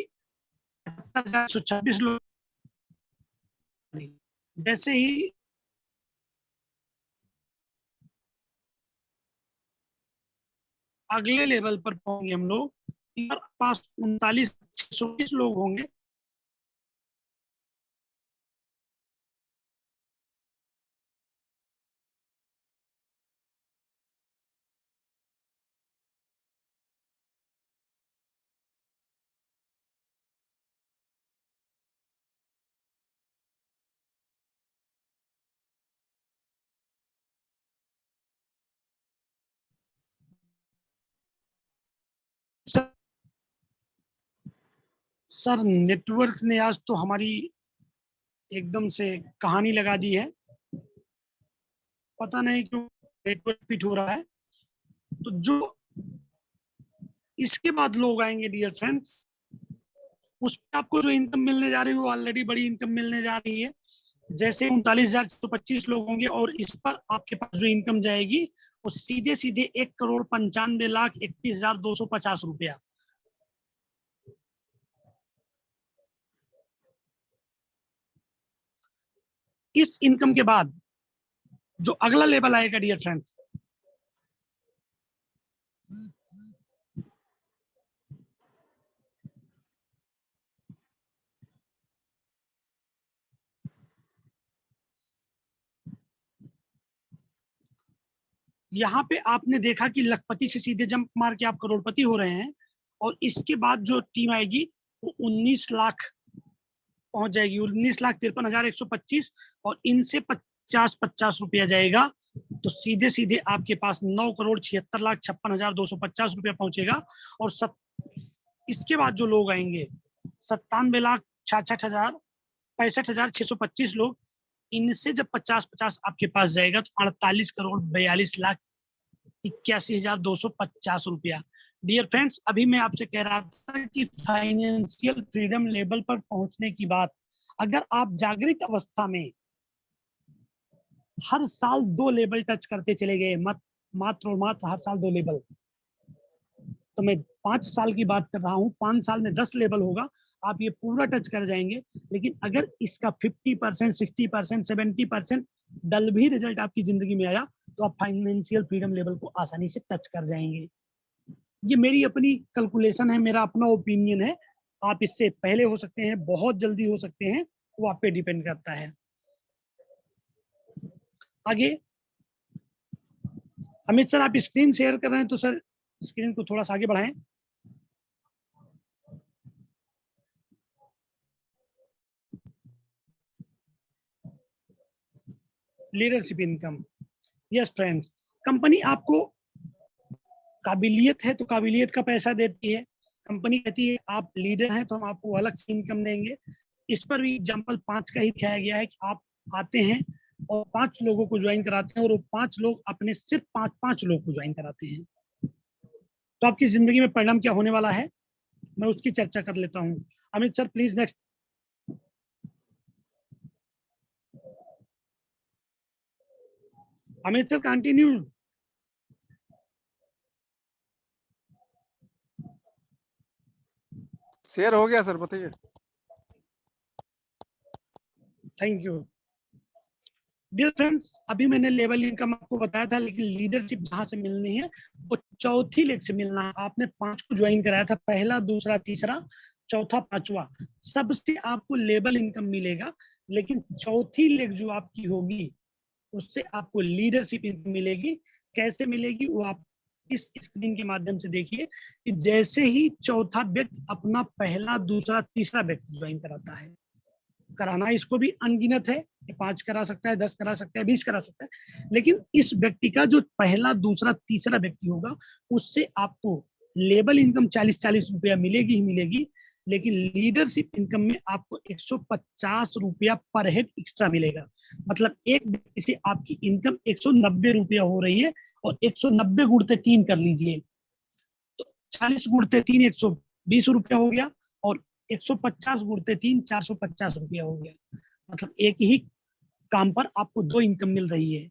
78,126 लोग, जैसे ही अगले लेवल पर पहुंचे हम लोग, पास 39,620 लोग होंगे, सर नेटवर्क ने आज तो हमारी एकदम से कहानी लगा दी है, पता नहीं क्यों नेटवर्क फिट हो रहा है। तो जो इसके बाद लोग आएंगे डियर फ्रेंड्स, उस पर आपको जो इनकम मिलने जा रही है वो ऑलरेडी बड़ी इनकम मिलने जा रही है। जैसे 39,625 लोग होंगे और इस पर आपके पास जो इनकम जाएगी वो सीधे सीधे 1,95,31,250 रुपया। इस इनकम के बाद जो अगला लेवल आएगा डियर फ्रेंड्स, यहाँ पे आपने देखा कि लखपति से सीधे जंप मार के आप करोड़पति हो रहे हैं, और इसके बाद जो टीम आएगी वो 19 लाख पहुंच जाएगी, 19,53,125, और इनसे 50 रुपया जाएगा, तो सीधे सीधे आपके पास 9,76,56,250 रुपया पहुंचेगा। और इसके बाद जो लोग आएंगे 97,66,000 65,625 लोग, इनसे जब 50-50 आपके पास जाएगा तो 48,42,81,250 रुपया। डियर फ्रेंड्स, अभी मैं आपसे कह रहा था कि फाइनेंशियल फ्रीडम लेवल पर पहुंचने की बात, अगर आप जागृत अवस्था में हर साल 2 लेवल टच करते चले गए, मात्र और मात्र हर साल 2 लेवल, तो मैं 5 साल की बात कर रहा हूँ, 5 साल में 10 लेवल होगा, आप ये पूरा टच कर जाएंगे। लेकिन अगर इसका 50%, 60%, 70% डल भी रिजल्ट आपकी जिंदगी में आया, तो आप फाइनेंशियल फ्रीडम लेवल को आसानी से टच कर जाएंगे। ये मेरी अपनी कैलकुलेशन है, मेरा अपना ओपिनियन है। आप इससे पहले हो सकते हैं, बहुत जल्दी हो सकते हैं, वो आप पे डिपेंड करता है। आगे अमित सर, आप स्क्रीन शेयर कर रहे हैं तो सर स्क्रीन को थोड़ा सा आगे बढ़ाएं। Leadership income, yes friends, company आपको काबिलियत है तो काबिलियत का पैसा देती है। कंपनी कहती है आप लीडर हैं तो हम आपको अलग से इनकम देंगे। इस पर भी एग्जाम्पल 5 का ही दिखाया गया है कि आप आते हैं और 5 लोगों को ज्वाइन कराते हैं, और वो 5 लोग अपने सिर्फ 5 लोग को ज्वाइन कराते हैं। तो आपकी जिंदगी में परिणाम क्या होने वाला है, मैं उसकी चर्चा कर लेता हूँ। Amit sir please next. Amit sir continue. Share हो गया सर, बताइए। Thank you. डियर फ्रेंड्स, अभी मैंने लेवल इनकम आपको बताया था, लेकिन लीडरशिप जहां से मिलनी है वो चौथी लेग से मिलना है। आपने 5 को ज्वाइन कराया था, पहला, दूसरा, तीसरा, चौथा, 5वां, सबसे आपको लेवल इनकम मिलेगा। लेकिन चौथी लेग जो आपकी होगी उससे आपको लीडरशिप इनकम मिलेगी। कैसे मिलेगी वो आप इस स्क्रीन के माध्यम से देखिए कि जैसे ही चौथा व्यक्ति अपना पहला, दूसरा, तीसरा व्यक्ति ज्वाइन कराता है, कराना इसको भी अनगिनत है, 5 करा सकता है, 10 करा सकता है, 20 करा सकता है, लेकिन इस व्यक्ति का जो पहला, दूसरा, तीसरा व्यक्ति होगा उससे आपको लेवल इनकम 40-40 रुपया मिलेगी ही मिलेगी। लेकिन लीडरशिप इनकम में आपको 150 रुपया पर हेड एक्स्ट्रा मिलेगा। मतलब एक व्यक्ति से आपकी इनकम 190 रुपया हो रही है, और 190 गुणते 3 कर लीजिए, तो 40 गुणते 3 120 रुपया हो गया, और 150 गुणते 3 450 रुपया हो गया। मतलब एक ही काम पर आपको 2 इनकम मिल रही है,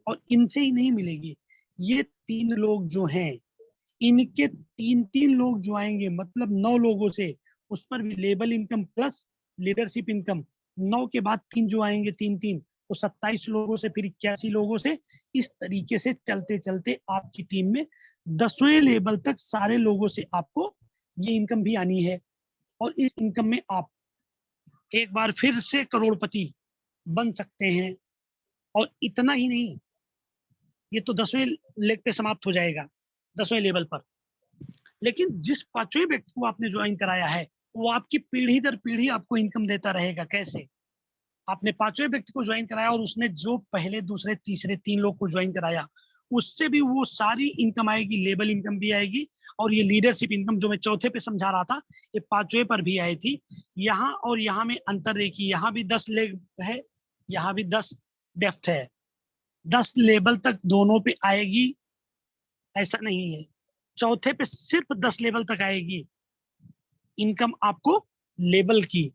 और इनसे ही नहीं मिलेगी। ये 3 लोग जो हैं, इनके 3 लोग जो आएंगे, मतलब 9 लोगों से, उस पर भी level income plus leadership income. 9 के बाद 3 जो आएंगे, 3 तो 27 लोगों से, फिर 81 लोगों से, इस तरीके से चलते चलते आपकी टीम में 10वें लेवल तक सारे लोगों से आपको ये इनकम भी आनी है। और इस इनकम में आप एक बार फिर से करोड़पति बन सकते हैं। और इतना ही नहीं, ये तो 10वें लेग पे समाप्त हो जाएगा, 10वें लेवल पर। लेकिन जिस 5वें व्यक्ति को आपने ज्वाइन कराया है, वो आपकी पीढ़ी दर पीढ़ी आपको इनकम देता रहेगा। कैसे? आपने 5वें व्यक्ति को ज्वाइन कराया, और उसने जो पहले, दूसरे, तीसरे 3 लोग को ज्वाइन कराया, उससे भी वो सारी इनकम आएगी, लेवल इनकम भी आएगी। और ये लीडरशिप इनकम जो मैं चौथे पे समझा रहा था, ये 5वें पर भी आई थी। यहाँ और यहाँ में अंतर देखिए, यहाँ भी 10 लेग है, यहाँ भी 10 डेप्थ है। 10 लेवल तक दोनों पे आएगी ऐसा नहीं है, चौथे पे सिर्फ 10 लेवल तक आएगी इनकम आपको, लेवल की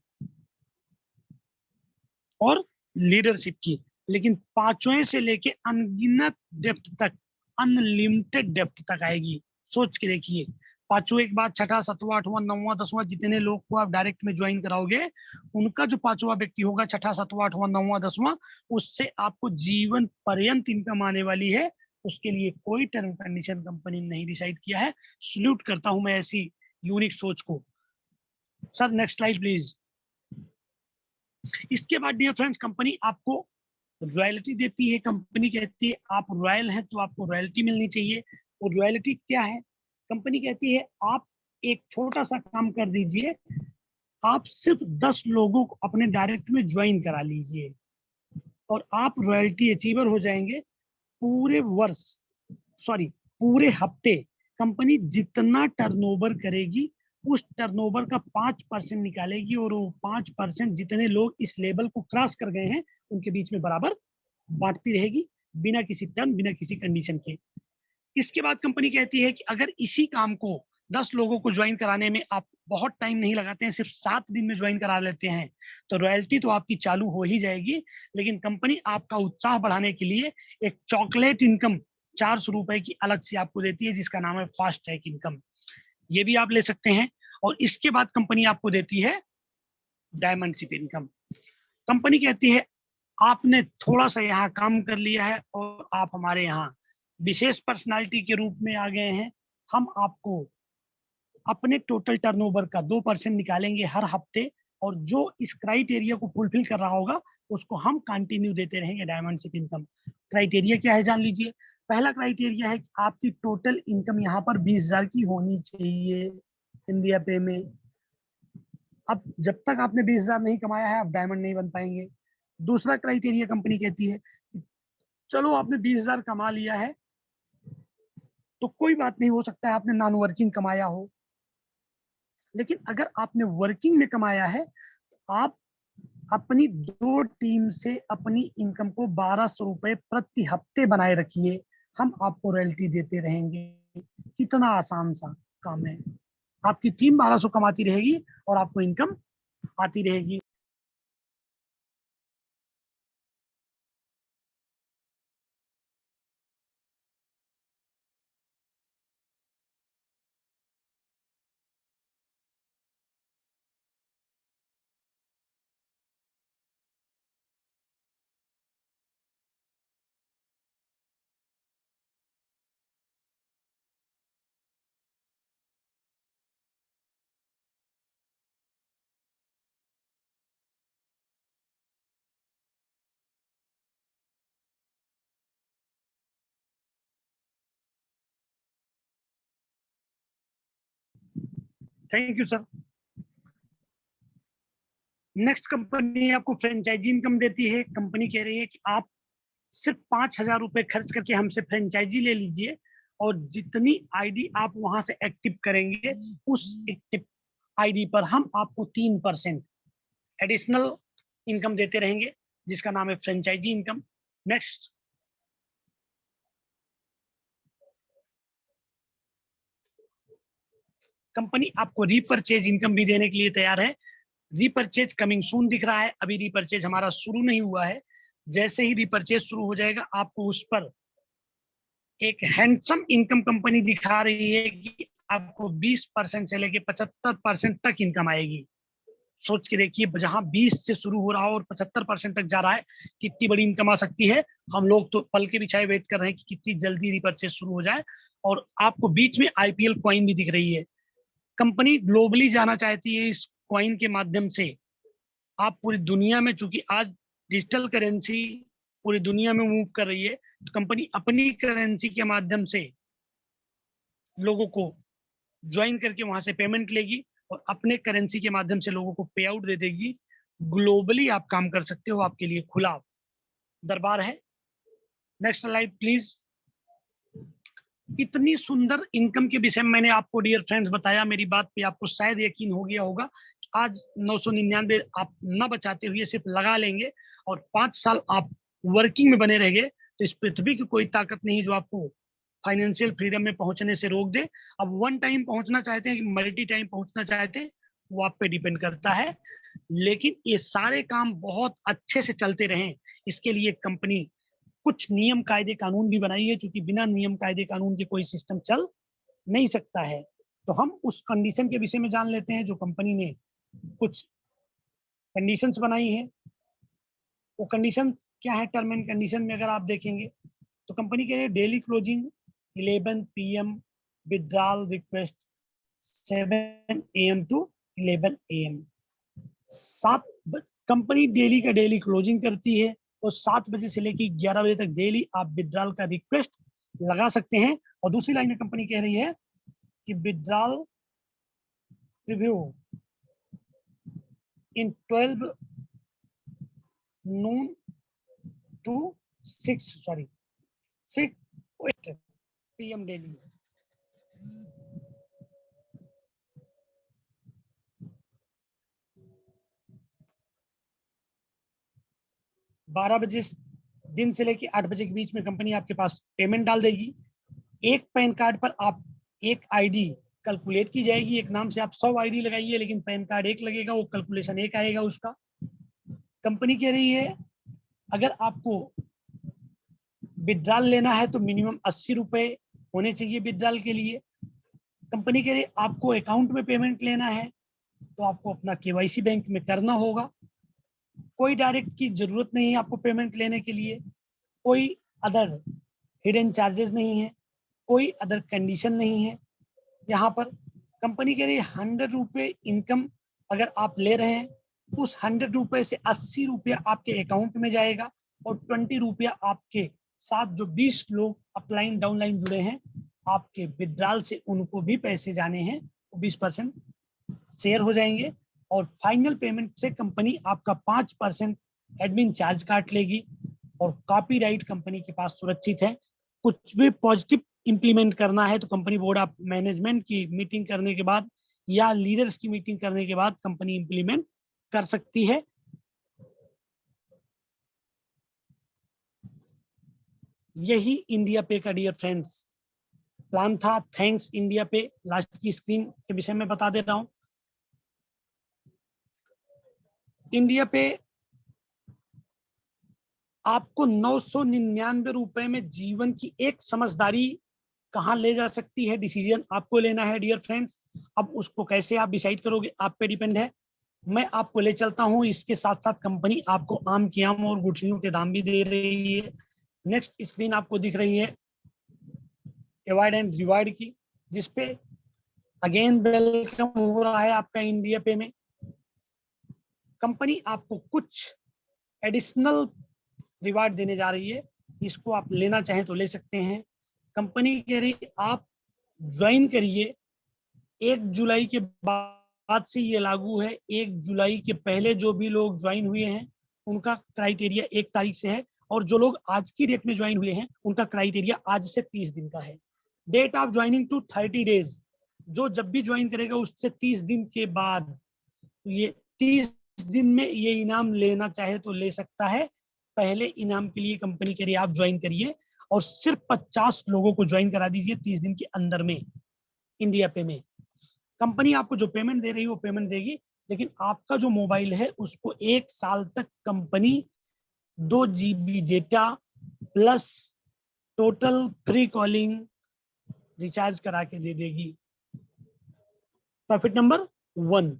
और लीडरशिप की। लेकिन 5वें से लेके अनगिनत डेप्थ तक, अनलिमिटेड डेप्थ तक आएगी। सोच के देखिए, 5वें के बाद 6ठा, 7वां, 8वां, 9वां, 10वां, जितने लोग को आप डायरेक्ट में ज्वाइन कराओगे, उनका जो 5वां व्यक्ति होगा, 6ठा, 7वां, 8वां, 9वां, 10वां, उससे आपको जीवन पर्यंत इनकम आने वाली है। उसके लिए कोई टर्म कंडीशन कंपनी ने नहीं डिसाइड किया है। सल्यूट करता हूं मैं ऐसी यूनिक सोच को। Sir next slide please. इसके बाद डियर फ्रेंड्स, कंपनी आपको रॉयल्टी देती है। कंपनी कहती है आप रॉयल हैं तो आपको रॉयल्टी मिलनी चाहिए। और रॉयल्टी क्या है? कंपनी कहती है आप एक छोटा सा काम कर दीजिए, आप सिर्फ 10 लोगों को अपने डायरेक्ट में ज्वाइन करा लीजिए। और आप रॉयल्टी अचीवर हो जाएंगे पूरे वर्ष, सॉरी पूरे हफ्ते। कंपनी जितना टर्नओवर करेगी उस टर्नओवर का 5% निकालेगी और वो 5% जितने लोग इस लेवल को क्रॉस कर गए हैं उनके बीच में बराबर बांटती रहेगी, बिना किसी टर्म, बिना किसी कंडीशन के। इसके बाद कंपनी कहती है कि अगर इसी काम को 10 लोगों को ज्वाइन कराने में आप बहुत टाइम नहीं लगाते हैं, सिर्फ 7 दिन में ज्वाइन करा लेते हैं, तो रॉयल्टी तो आपकी चालू हो ही जाएगी। लेकिन कंपनी आपका उत्साह बढ़ाने के लिए एक चॉकलेट इनकम 400 रुपए की अलग से आपको देती है, जिसका नाम है फास्ट ट्रैक इनकम। ये भी आप ले सकते हैं। और इसके बाद कंपनी आपको देती है डायमंड शिप इनकम। कंपनी कहती है आपने थोड़ा सा यहाँ काम कर लिया है और आप हमारे यहाँ विशेष पर्सनालिटी के रूप में आ गए हैं, हम आपको अपने टोटल टर्नओवर का 2% निकालेंगे हर हफ्ते, और जो इस क्राइटेरिया को फुलफिल कर रहा होगा उसको हम कंटिन्यू देते रहेंगे डायमंड शिप इनकम। क्राइटेरिया क्या है जान लीजिए। पहला क्राइटेरिया है कि आपकी टोटल इनकम यहाँ पर 20,000 की होनी चाहिए इंडिया पे में। अब जब तक आपने 20,000 नहीं कमाया है आप डायमंड नहीं बन पाएंगे। दूसरा क्राइटेरिया कंपनी कहती है चलो आपने 20,000 कमा लिया है तो कोई बात नहीं, हो सकता है आपने नॉन वर्किंग कमाया हो, लेकिन अगर आपने वर्किंग में कमाया है तो आप अपनी 2 टीम से अपनी इनकम को 1,200 रुपए प्रति हफ्ते बनाए रखिए, हम आपको रॉयल्टी देते रहेंगे। कितना आसान सा काम है। आपकी टीम 1,200 कमाती रहेगी और आपको इनकम आती रहेगी। Thank you sir. Next company आपको फ्रेंचाइजी इनकम देती है। कंपनी कह रही है कि आप सिर्फ 5,000 रुपए खर्च करके हमसे फ्रेंचाइजी ले लीजिए और जितनी आईडी आप वहां से एक्टिव करेंगे उस एक्टिव आईडी पर हम आपको 3% एडिशनल इनकम देते रहेंगे, जिसका नाम है फ्रेंचाइजी इनकम। नेक्स्ट, कंपनी आपको रीपरचेज इनकम भी देने के लिए तैयार है। रीपरचेज कमिंग सून दिख रहा है, अभी रीपरचेज हमारा शुरू नहीं हुआ है। जैसे ही रीपरचेज शुरू हो जाएगा आपको उस पर एक हैंडसम इनकम कंपनी दिखा रही है कि आपको 20% से लेके 75% तक इनकम आएगी। सोच के देखिए, जहां 20 से शुरू हो रहा हो और 75% तक जा रहा है, कितनी बड़ी इनकम आ सकती है। हम लोग तो पल के बिछाए वेट कर रहे हैं कि कितनी जल्दी रीपरचेज शुरू हो जाए। और आपको बीच में आईपीएल कॉइन भी दिख रही है। कंपनी ग्लोबली जाना चाहती है इस कॉइन के माध्यम से। आप पूरी दुनिया में, चूंकि आज डिजिटल करेंसी पूरी दुनिया में मूव कर रही है, तो कंपनी अपनी करेंसी के माध्यम से लोगों को ज्वाइन करके वहां से पेमेंट लेगी और अपने करेंसी के माध्यम से लोगों को पे आउट दे देगी। ग्लोबली आप काम कर सकते हो, आपके लिए खुला दरबार है। Next slide please. इतनी सुंदर इनकम के विषय में मैंने आपको डियर फ्रेंड्स बताया, मेरी बात पे आपको शायद यकीन हो गया होगा। आज 999 आप न बचाते हुए सिर्फ लगा लेंगे और 5 साल आप वर्किंग में बने रहेंगे, तो इस पृथ्वी की कोई ताकत नहीं जो आपको फाइनेंशियल फ्रीडम में पहुंचने से रोक दे। अब वन टाइम पहुंचना चाहते हैं कि मल्टी टाइम पहुंचना चाहते हैं, वो आप पे डिपेंड करता है। लेकिन ये सारे काम बहुत अच्छे से चलते रहें, इसके लिए कंपनी कुछ नियम कायदे कानून भी बनाई है, क्योंकि बिना नियम कायदे कानून के कोई सिस्टम चल नहीं सकता है। तो हम उस कंडीशन के विषय में जान लेते हैं जो कंपनी ने कुछ कंडीशंस बनाई है। वो कंडीशन क्या है? टर्म एंड कंडीशन में अगर आप देखेंगे तो कंपनी के लिए daily closing 11 PM, withdrawal request 7 AM to 11 AM। 7 company daily का डेली क्लोजिंग करती है और 7 बजे से लेकर 11 बजे तक डेली आप विड्रॉल का रिक्वेस्ट लगा सकते हैं। और दूसरी लाइन में कंपनी कह रही है कि विड्रॉल रिव्यू इन 12 noon 6:08 PM डेली। बारह बजे दिन से लेके 8 बजे के बीच में कंपनी आपके पास पेमेंट डाल देगी। एक पैन कार्ड पर आप एक आईडी कैलकुलेट की जाएगी। एक नाम से आप 100 आईडी लगाइए, लेकिन पैन कार्ड एक लगेगा, वो कैलकुलेशन एक आएगा उसका। कंपनी कह रही है अगर आपको विड्रॉल लेना है तो मिनिमम 80 रुपए होने चाहिए विड्रॉल के लिए। कंपनी कह रही है आपको अकाउंट में पेमेंट लेना है तो आपको अपना केवाईसी बैंक में करना होगा। कोई डायरेक्ट की जरूरत नहीं है आपको पेमेंट लेने के लिए, कोई अदर हिडन चार्जेस नहीं है, कोई अदर कंडीशन नहीं है। यहाँ पर कंपनी कह रही है 100 रुपए इनकम अगर आप ले रहे हैं, उस 100 रुपए से 80 रुपया आपके अकाउंट में जाएगा और 20 रुपया आपके साथ जो 20 लोग अपलाइन डाउनलाइन जुड़े हैं आपके विड्रॉल से उनको भी पैसे जाने हैं, 20% शेयर हो जाएंगे। और फाइनल पेमेंट से कंपनी आपका 5% एडमिन चार्ज काट लेगी और कॉपीराइट कंपनी के पास सुरक्षित है। कुछ भी पॉजिटिव इंप्लीमेंट करना है तो कंपनी बोर्ड ऑफ मैनेजमेंट की मीटिंग करने के बाद या लीडर्स की मीटिंग करने के बाद कंपनी इंप्लीमेंट कर सकती है। यही इंडिया पे का डियर फ्रेंड्स प्लान था। थैंक्स इंडिया पे। लास्ट की स्क्रीन के विषय में बता दे रहा हूं। इंडिया पे आपको 999 रुपए में जीवन की एक समझदारी कहां ले जा सकती है, डिसीजन आपको लेना है डियर फ्रेंड्स। अब उसको कैसे आप डिसाइड करोगे आप पे डिपेंड है। मैं आपको ले चलता हूं। इसके साथ साथ कंपनी आपको आम की आम और गुठलियों के दाम भी दे रही है। नेक्स्ट स्क्रीन आपको दिख रही है अवॉर्ड एंड रिवार्ड की, जिसपे अगेन वेलकम हो रहा है आपका इंडिया पे में। कंपनी आपको कुछ एडिशनल रिवार्ड देने जा रही है, इसको आप लेना चाहें तो ले सकते हैं। कंपनी कह रही है आप ज्वाइन करिए। 1 जुलाई के बाद से ये लागू है। 1 जुलाई के पहले जो भी लोग ज्वाइन हुए हैं उनका क्राइटेरिया 1 तारीख से है, और जो लोग आज की डेट में ज्वाइन हुए हैं उनका क्राइटेरिया आज से 30 दिन का है। Date of joining to 30 days, जो जब भी ज्वाइन करेगा उससे 30 दिन के बाद, ये 30 दिन में ये इनाम लेना चाहे तो ले सकता है। पहले इनाम के लिए कंपनी कह रही है आप ज्वाइन करिए और सिर्फ 50 लोगों को ज्वाइन करा दीजिए 30 दिन के अंदर में इंडिया पे में। कंपनी आपको जो पेमेंट दे रही है वो पेमेंट देगी, लेकिन आपका जो मोबाइल है उसको 1 साल तक company 2 GB data plus total free calling recharge करा के दे देगी। Profit number 1।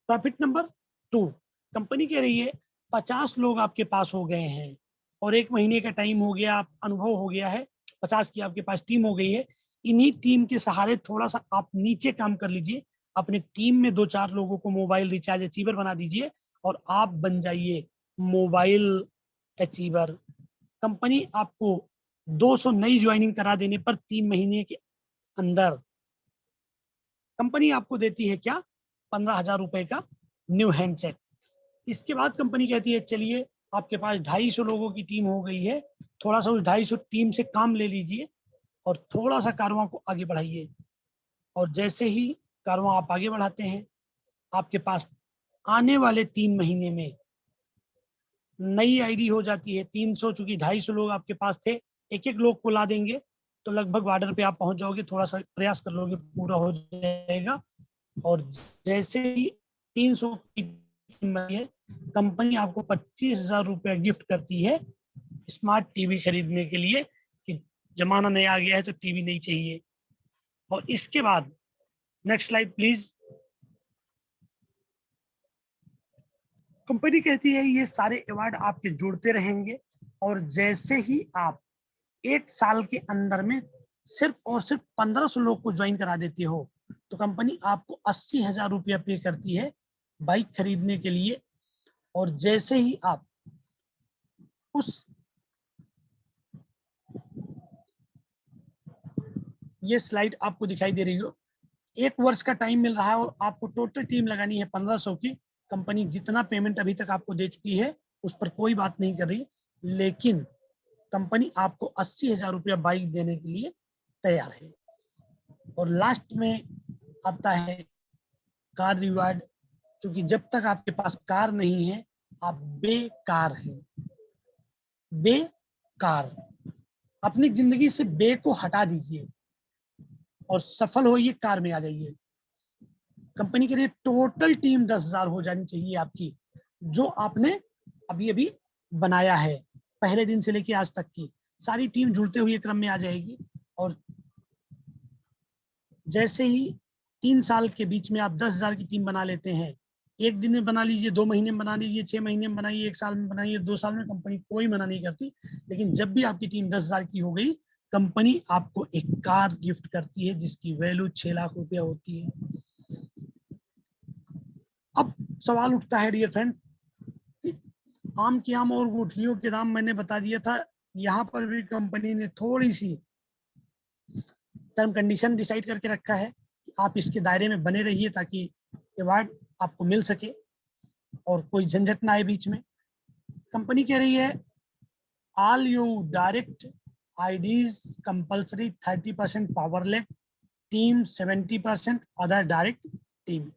Profit number 2, company कह रही है 50 लोग आपके पास हो गए हैं और 1 महीने का टाइम हो गया, अनुभव हो गया है, 50 की आपके पास टीम हो गई है। इन्हीं टीम के सहारे थोड़ा सा आप नीचे काम कर लीजिए, अपने टीम में 2-4 लोगों को मोबाइल रिचार्ज अचीवर बना दीजिए और आप बन जाइए मोबाइल अचीवर। कंपनी आपको 200 नई ज्वाइनिंग करा देने पर 3 महीने के अंदर कंपनी आपको देती है क्या, 15,000 रुपए का न्यू हैंडसेट। इसके बाद कंपनी कहती है चलिए आपके पास 250 लोगों की टीम हो गई है, थोड़ा सा उस 250 टीम से काम ले लीजिए और थोड़ा सा कारवां को आगे बढ़ाइए। और जैसे ही कारवां आप आगे बढ़ाते हैं आपके पास आने वाले 3 महीने में नई आईडी हो जाती है 300। चूंकि 250 लोग आपके पास थे, एक एक लोग को ला देंगे तो लगभग बॉर्डर पे आप पहुंच जाओगे। थोड़ा सा प्रयास कर लोगे पूरा हो जाएगा। और जैसे ही 300 की है कंपनी आपको 25,000 रुपया गिफ्ट करती है स्मार्ट टीवी खरीदने के लिए कि जमाना नया आ गया है तो टीवी नहीं चाहिए। और इसके बाद नेक्स्ट स्लाइड प्लीज। कंपनी कहती है ये सारे अवार्ड आपके जुड़ते रहेंगे और जैसे ही आप 1 साल के अंदर में सिर्फ और सिर्फ 1500 लोग को ज्वाइन करा देते हो तो कंपनी आपको 80,000 रुपया पे करती है बाइक खरीदने के लिए। और जैसे ही आप उस ये स्लाइड आपको दिखाई दे रही हो, 1 वर्ष का टाइम मिल रहा है और आपको टोटल टीम लगानी है 1500 की। कंपनी जितना पेमेंट अभी तक आपको दे चुकी है उस पर कोई बात नहीं कर रही। लेकिन कंपनी आपको 80,000 रुपया बाइक देने के लिए तैयार है। और लास्ट में आता है कार रिवार्ड, क्योंकि जब तक आपके पास कार नहीं है आप बेकार हैं, बेकार। अपनी जिंदगी से बे को हटा दीजिए और सफल होइए, कार में आ जाइए। कंपनी के लिए टोटल टीम 10,000 हो जानी चाहिए आपकी, जो आपने अभी अभी बनाया है। पहले दिन से लेके आज तक की सारी टीम जुड़ते हुए क्रम में आ जाएगी। और जैसे ही 3 साल के बीच में आप 10,000 की टीम बना लेते हैं, 1 दिन में बना लीजिए, 2 महीने में बना लीजिए, 6 महीने में बनाइए, 1 साल में बनाइए, 2 साल में, कंपनी कोई मना नहीं करती। लेकिन जब भी आपकी टीम 10,000 की हो गई, कंपनी आपको एक कार गिफ्ट करती है जिसकी वैल्यू 6 लाख रुपया होती है। अब सवाल उठता है डियर फ्रेंड, आम की आम और गुठलियों के दाम मैंने बता दिया था। यहाँ पर भी कंपनी ने थोड़ी सी टर्म कंडीशन डिसाइड करके रखा है कि आप इसके दायरे में बने रहिए ताकि अवार्ड आपको मिल सके और कोई झंझट ना आए बीच में। कंपनी कह रही है all you direct IDs compulsory 30% power leg team, 70% other direct team.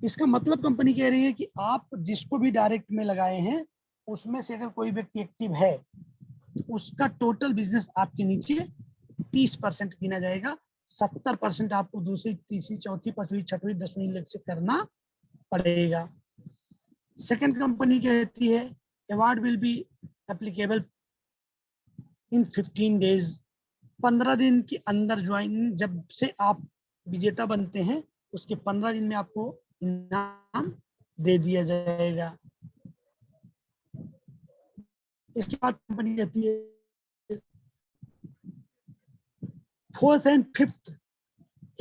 इसका मतलब कंपनी कह रही है कि आप जिसको भी डायरेक्ट में लगाए हैं उसमें से अगर कोई व्यक्ति एक्टिव है, उसका टोटल बिजनेस आपके नीचे 30% गिना जाएगा। 70% आपको दूसरी, तीसरी, चौथी, पांचवी, छठवीं, 10वीं लेग से करना पड़ेगा। सेकंड कंपनी कहती है award will be applicable in 15 days. 15 दिन के अंदर ज्वाइन, जब से आप विजेता बनते हैं उसके 15 दिन में आपको इनाम दे दिया जाएगा। इसके बाद कंपनी कहती है 4th and 5th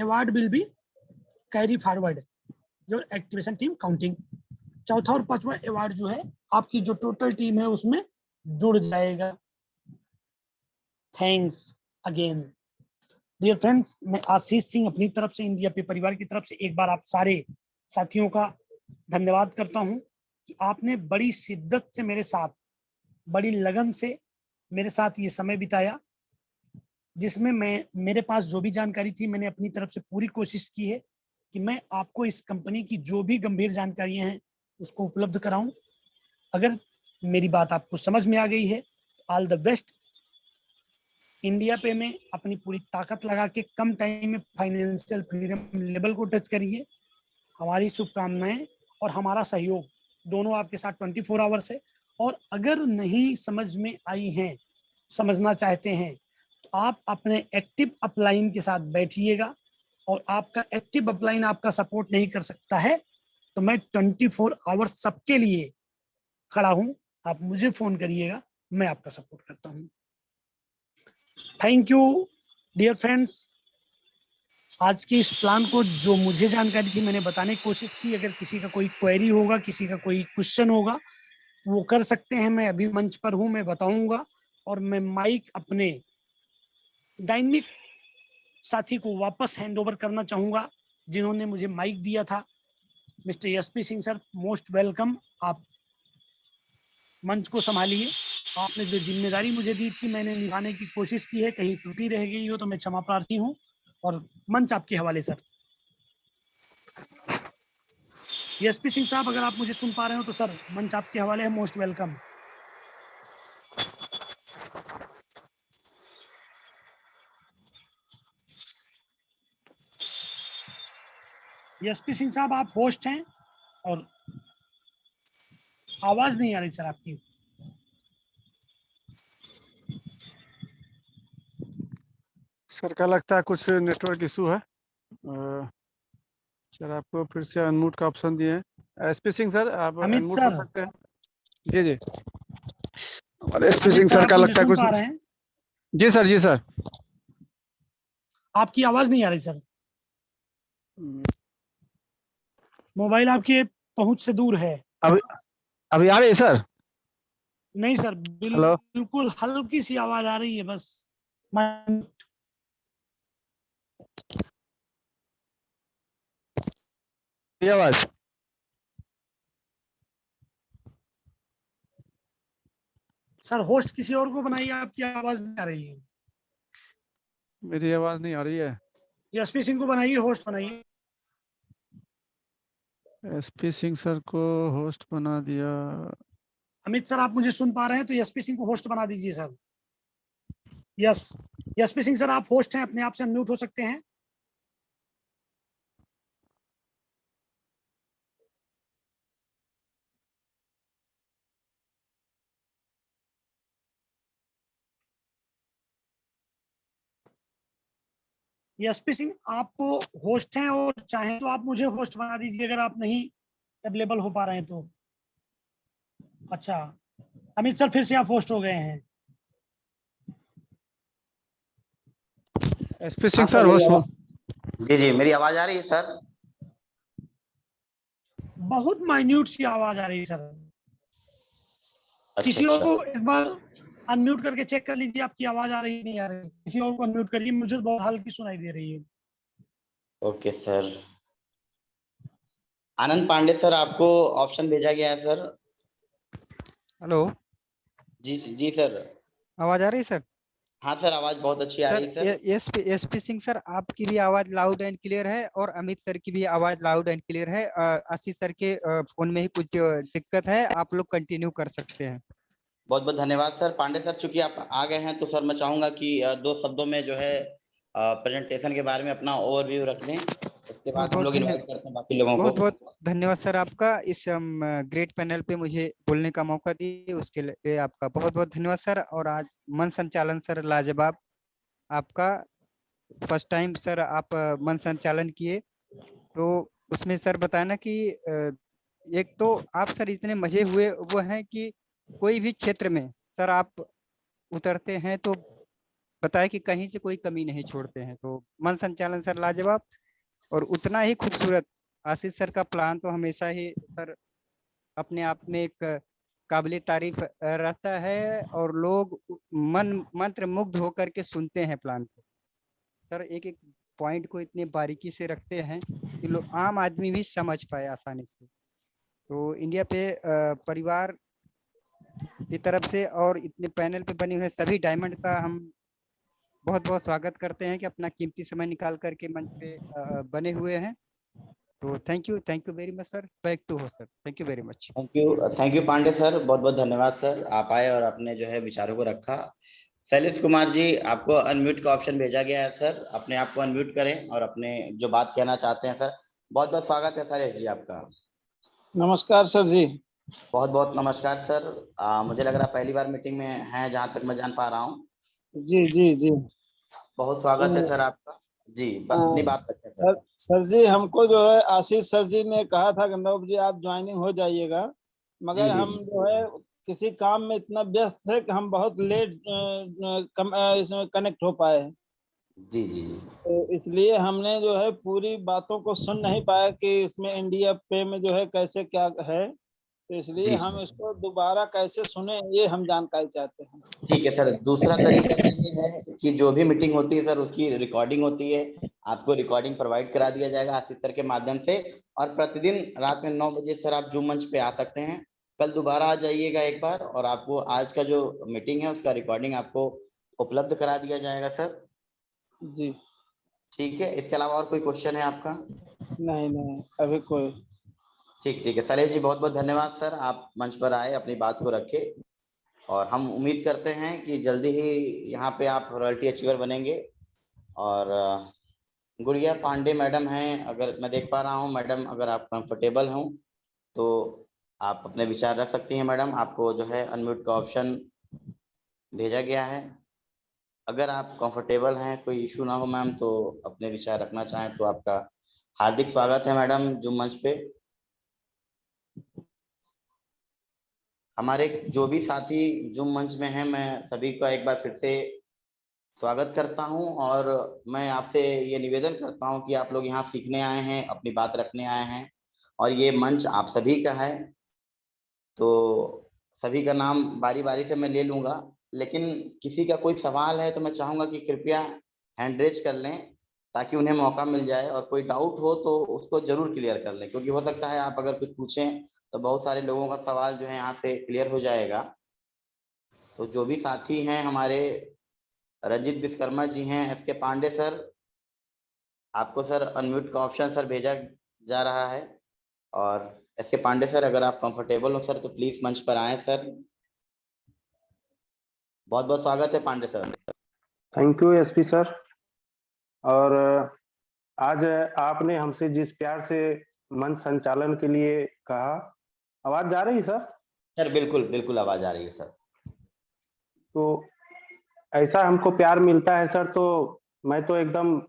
award will be carry forward your activation team counting. चौथा और पांचवा अवार्ड जो है आपकी जो टोटल टीम है उसमें जुड़ जाएगा। थैंक्स अगेन डियर फ्रेंड्स, मैं आशीष सिंह अपनी तरफ से, इंडिया पे परिवार की तरफ से एक बार आप सारे साथियों का धन्यवाद करता हूं कि आपने बड़ी शिद्दत से मेरे साथ, बड़ी लगन से मेरे साथ ये समय बिताया, जिसमें मैं, मेरे पास जो भी जानकारी थी मैंने अपनी तरफ से पूरी कोशिश की है कि मैं आपको इस कंपनी की जो भी गंभीर जानकारियां हैं उसको उपलब्ध कराऊं। अगर मेरी बात आपको समझ में आ गई है, ऑल द बेस्ट। इंडिया पे में अपनी पूरी ताकत लगा के कम टाइम में फाइनेंशियल फ्रीडम लेवल को टच करिए। हमारी शुभकामनाएं और हमारा सहयोग दोनों आपके साथ 24 आवर्स है। और अगर नहीं समझ में आई हैं, समझना चाहते हैं, तो आप अपने एक्टिव अपलाइन के साथ बैठिएगा। और आपका एक्टिव अपलाइन आपका सपोर्ट नहीं कर सकता है तो मैं 24 आवर्स सबके लिए खड़ा हूं। आप मुझे फोन करिएगा, मैं आपका सपोर्ट करता हूं। Thank you dear friends. आज के इस प्लान को जो मुझे जानकारी थी मैंने बताने की कोशिश की। अगर किसी का कोई क्वेरी होगा, किसी का कोई क्वेश्चन होगा, वो कर सकते हैं। मैं अभी मंच पर हूं, मैं बताऊंगा। और मैं माइक अपने डायनेमिक साथी को वापस हैंडओवर करना चाहूंगा जिन्होंने मुझे माइक दिया था। Mister SP Singh sir, most welcome. आप मंच को संभालिए। आपने जो जिम्मेदारी मुझे दी थी मैंने निभाने की कोशिश की है, कहीं त्रुटि रह गई हो तो मैं क्षमा प्रार्थी हूँ। और मंच आपके हवाले सर। एसपी सिंह साहब, अगर आप मुझे सुन पा रहे हो तो सर मंच आपके हवाले है। Most welcome. एसपी सिंह साहब, आप होस्ट हैं और आवाज नहीं आ रही सर आपकी। सर का लगता है कुछ नेटवर्क इशू है। सर आपको फिर से अनम्यूट का ऑप्शन दिए हैं। एसपी सिंह सर, आप अमित अनम्यूट हो सर, सकते हैं। जी जी, और SP Amit Singh sir sir आप का मुझे लगता है सुन कुछ। पा रहे हैं? जी सर, जी सर। आपकी आवाज नहीं आ रही सर। मोबाइल आपके पहुंच से दूर है। अभी अभी आ रही है सर? नहीं सर, हेलो, बिल्कुल हल्की सी आवाज आ रही है बस। ये आवाज। सर होस्ट किसी और को बनाइए, आपकी आवाज नहीं आ रही है। मेरी आवाज नहीं आ रही है। एसपी सिंह को बनाइए, होस्ट बनाइए। एसपी सिंह सर को होस्ट बना दिया। अमित सर, आप मुझे सुन पा रहे हैं तो एसपी सिंह को होस्ट बना दीजिए sir. Yes, SP Singh sir आप होस्ट हैं, अपने आप से अनम्यूट हो सकते हैं। एसपी सिंह आप होस्ट हैं और चाहें तो आप मुझे होस्ट बना दीजिए अगर आप नहीं अवेलेबल हो पा रहे हैं तो। अच्छा, अमित सर फिर से आप होस्ट हो गए हैं। एसपी हाँ सिंह सर, सर होस्ट। जी जी, मेरी आवाज आ रही है सर? बहुत माइन्यूट सी आवाज आ रही है सर। अच्छा किसी और अच्छा, को एक बार अनम्यूट करके चेक कर लीजिए, आपकी आवाज आ रही है नहीं आ रही। किसी और को अनम्यूट करिए, मुझे बहुत हल्की सुनाई दे रही है। Okay sir. Anand Pandey sir, आपको ऑप्शन भेजा गया है सर। हेलो, जी जी सर। आवाज आ रही है सर? हाँ सर, आवाज बहुत अच्छी आ सर रही है सर। एसपी सिंह सर, आपकी भी आवाज लाउड एंड क्लियर है और अमित सर की भी आवाज लाउड एंड क्लियर है। आशीष सर के फोन में ही कुछ दिक्कत है, आप लोग कंटिन्यू कर सकते हैं। बहुत बहुत धन्यवाद सर। पांडे सर, चूंकि आप आ गए हैं तो सर मैं चाहूंगा कि दो शब्दों में जो है प्रेजेंटेशन के बारे में अपना ओवरव्यू रख दें, उसके बहुत बाद हम बहुत लोग धन्य इनवाइट करते हैं बाकी लोगों बहुत को। बहुत धन्यवाद सर आपका, इस ग्रेट पैनल पे मुझे बोलने का मौका दिए उसके लिए आपका बहुत बहुत धन्यवाद सर। और आज मन संचालन सर लाजवाब, आपका फर्स्ट टाइम सर आप मन संचालन किए, तो उसमें सर बताया ना कि एक तो आप सर इतने मजे हुए वो हैं कि कोई भी क्षेत्र में सर आप उतरते हैं तो बताया कि कहीं से कोई कमी नहीं छोड़ते हैं। तो मन संचालन सर लाजवाब, और उतना ही खूबसूरत आशीष सर का प्लान तो हमेशा ही सर अपने आप में एक काबिले तारीफ रहता है, और लोग मन मंत्र मुग्ध होकर के सुनते हैं प्लान को। सर एक एक पॉइंट को इतने बारीकी से रखते हैं कि लोग आम आदमी भी समझ पाए आसानी से। तो इंडिया पे परिवार की तरफ से और इतने पैनल पे बने हुए सभी डायमंड का हम बहुत बहुत स्वागत करते हैं कि अपना कीमती समय निकाल करके मंच पे बने हुए हैं। तो thank you very much sir. Back to हो sir, thank you very much. Thank you Pandey sir, बहुत बहुत धन्यवाद सर, आप आए और अपने जो है विचारों को रखा। शैलेश कुमार जी, आपको अनम्यूट का ऑप्शन भेजा गया है सर, अपने आप को अनम्यूट करें और अपने जो बात कहना चाहते हैं सर। बहुत बहुत स्वागत है शैलेश जी आपका। नमस्कार सर जी। बहुत बहुत नमस्कार सर। मुझे लग रहा है पहली बार मीटिंग में हैं, जहां तक मैं जान पा रहा हूँ। जी जी जी। बहुत स्वागत है सर आपका। जी, अपनी बात रखें सर। सर जी, हमको जो है आशीष सर जी ने कहा था कि नौब जी आप ज्वाइनिंग हो जाइएगा, जी मगर जी हम जी जो है किसी काम में इतना व्यस्त थे कि हम बहुत लेट इसमें कनेक्ट हो पाए। जी जी जी। तो इसलिए हमने जो है पूरी बातों को सुन नहीं पाया कि इसमें इंडिया पे में जो है कैसे क्या है, तो इसलिए जी हम सर, इसको दोबारा कैसे सुने ये हम जानकारी चाहते हैं। ठीक है सर। दूसरा तरीका सर ये है कि जो भी मीटिंग होती है सर उसकी रिकॉर्डिंग होती है, आपको रिकॉर्डिंग प्रोवाइड करा दिया जाएगा आशीष सर के माध्यम से। और प्रतिदिन रात में 9 बजे सर आप जूम मंच पे आ सकते हैं। कल दोबारा आ जाइएगा एक बार, और आपको आज का जो मीटिंग है उसका रिकॉर्डिंग आपको उपलब्ध करा दिया जाएगा सर। जी। ठीक है, इसके अलावा और कोई क्वेश्चन है आपका? नहीं नहीं, अभी कोई। ठीक ठीक है शैलेश जी, बहुत बहुत धन्यवाद सर, आप मंच पर आए, अपनी बात को रखे। और हम उम्मीद करते हैं कि जल्दी ही यहाँ पे आप रॉयल्टी अचीवर बनेंगे। और गुड़िया पांडे मैडम हैं, अगर मैं देख पा रहा हूँ मैडम, अगर आप कंफर्टेबल हों तो आप अपने विचार रख सकती हैं मैडम। आपको जो है अनम्यूट का ऑप्शन भेजा गया है। अगर आप कंफर्टेबल हैं, कोई इशू ना हो मैम, तो अपने विचार रखना चाहें तो आपका हार्दिक स्वागत है मैडम जूम मंच पे। हमारे जो भी साथी जूम मंच में हैं, मैं सभी का एक बार फिर से स्वागत करता हूं। और मैं आपसे ये निवेदन करता हूं कि आप लोग यहाँ सीखने आए हैं, अपनी बात रखने आए हैं, और ये मंच आप सभी का है। तो सभी का नाम बारी बारी से मैं ले लूंगा, लेकिन किसी का कोई सवाल है तो मैं चाहूंगा कि कृपया हैंड रेज कर लें, ताकि उन्हें मौका मिल जाए। और कोई डाउट हो तो उसको जरूर क्लियर कर लें, क्योंकि हो सकता है आप अगर कुछ पूछें तो बहुत सारे लोगों का सवाल जो है यहाँ से क्लियर हो जाएगा। तो जो भी साथी हैं हमारे, रंजित विश्वकर्मा जी हैं, एस.के. पांडे सर, आपको सर अनम्यूट का ऑप्शन सर भेजा जा रहा है। और एस.के. पांडे सर, अगर आप कंफर्टेबल हो सर तो प्लीज मंच पर आए सर। बहुत बहुत स्वागत है Pandey sir. Thank you SP sir. और आज आपने हमसे जिस प्यार से मंच संचालन के लिए कहा, आवाज जा रही सर? सर बिल्कुल बिल्कुल आवाज आ रही है सर। तो ऐसा हमको प्यार मिलता है सर, तो मैं तो एकदम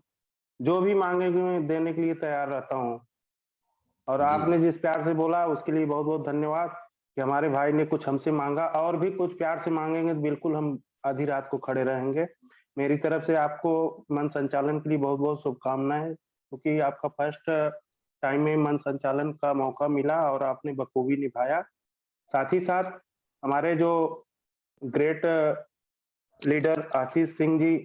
जो भी मांगेंगे मैं देने के लिए तैयार रहता हूँ। और जी। आपने जिस प्यार से बोला उसके लिए बहुत बहुत धन्यवाद कि हमारे भाई ने कुछ हमसे मांगा, और भी कुछ प्यार से मांगेंगे तो बिल्कुल हम आधी रात को खड़े रहेंगे। मेरी तरफ से आपको मंच संचालन के लिए बहुत बहुत शुभकामनाएं, क्योंकि आपका फर्स्ट टाइम में मंच संचालन का मौका मिला और आपने बखूबी निभाया। साथ ही साथ हमारे जो great leader Ashish Singh ji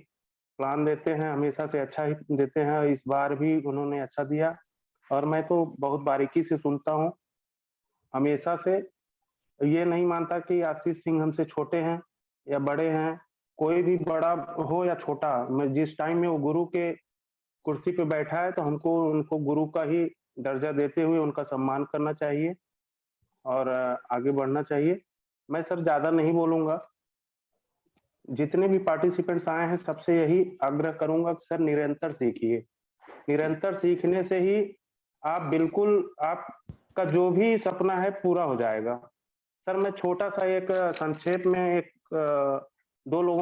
plan देते हैं, हमेशा से अच्छा ही देते हैं, इस बार भी उन्होंने अच्छा दिया। और मैं तो बहुत बारीकी से सुनता हूँ हमेशा से, ये नहीं मानता कि आशीष सिंह हमसे छोटे हैं या बड़े हैं। कोई भी बड़ा हो या छोटा, मैं जिस टाइम में वो गुरु के कुर्सी पे बैठा है तो हमको उनको गुरु का ही दर्जा देते हुए उनका सम्मान करना चाहिए और आगे बढ़ना चाहिए। मैं सर ज्यादा नहीं बोलूंगा। जितने भी पार्टिसिपेंट्स आए हैं सबसे यही आग्रह करूंगा कि सर निरंतर सीखिए। निरंतर सीखने से ही आप बिल्कुल आपका जो भी सपना है पूरा हो जाएगा। सर मैं छोटा सा एक संक्षेप में एक 2 लोगों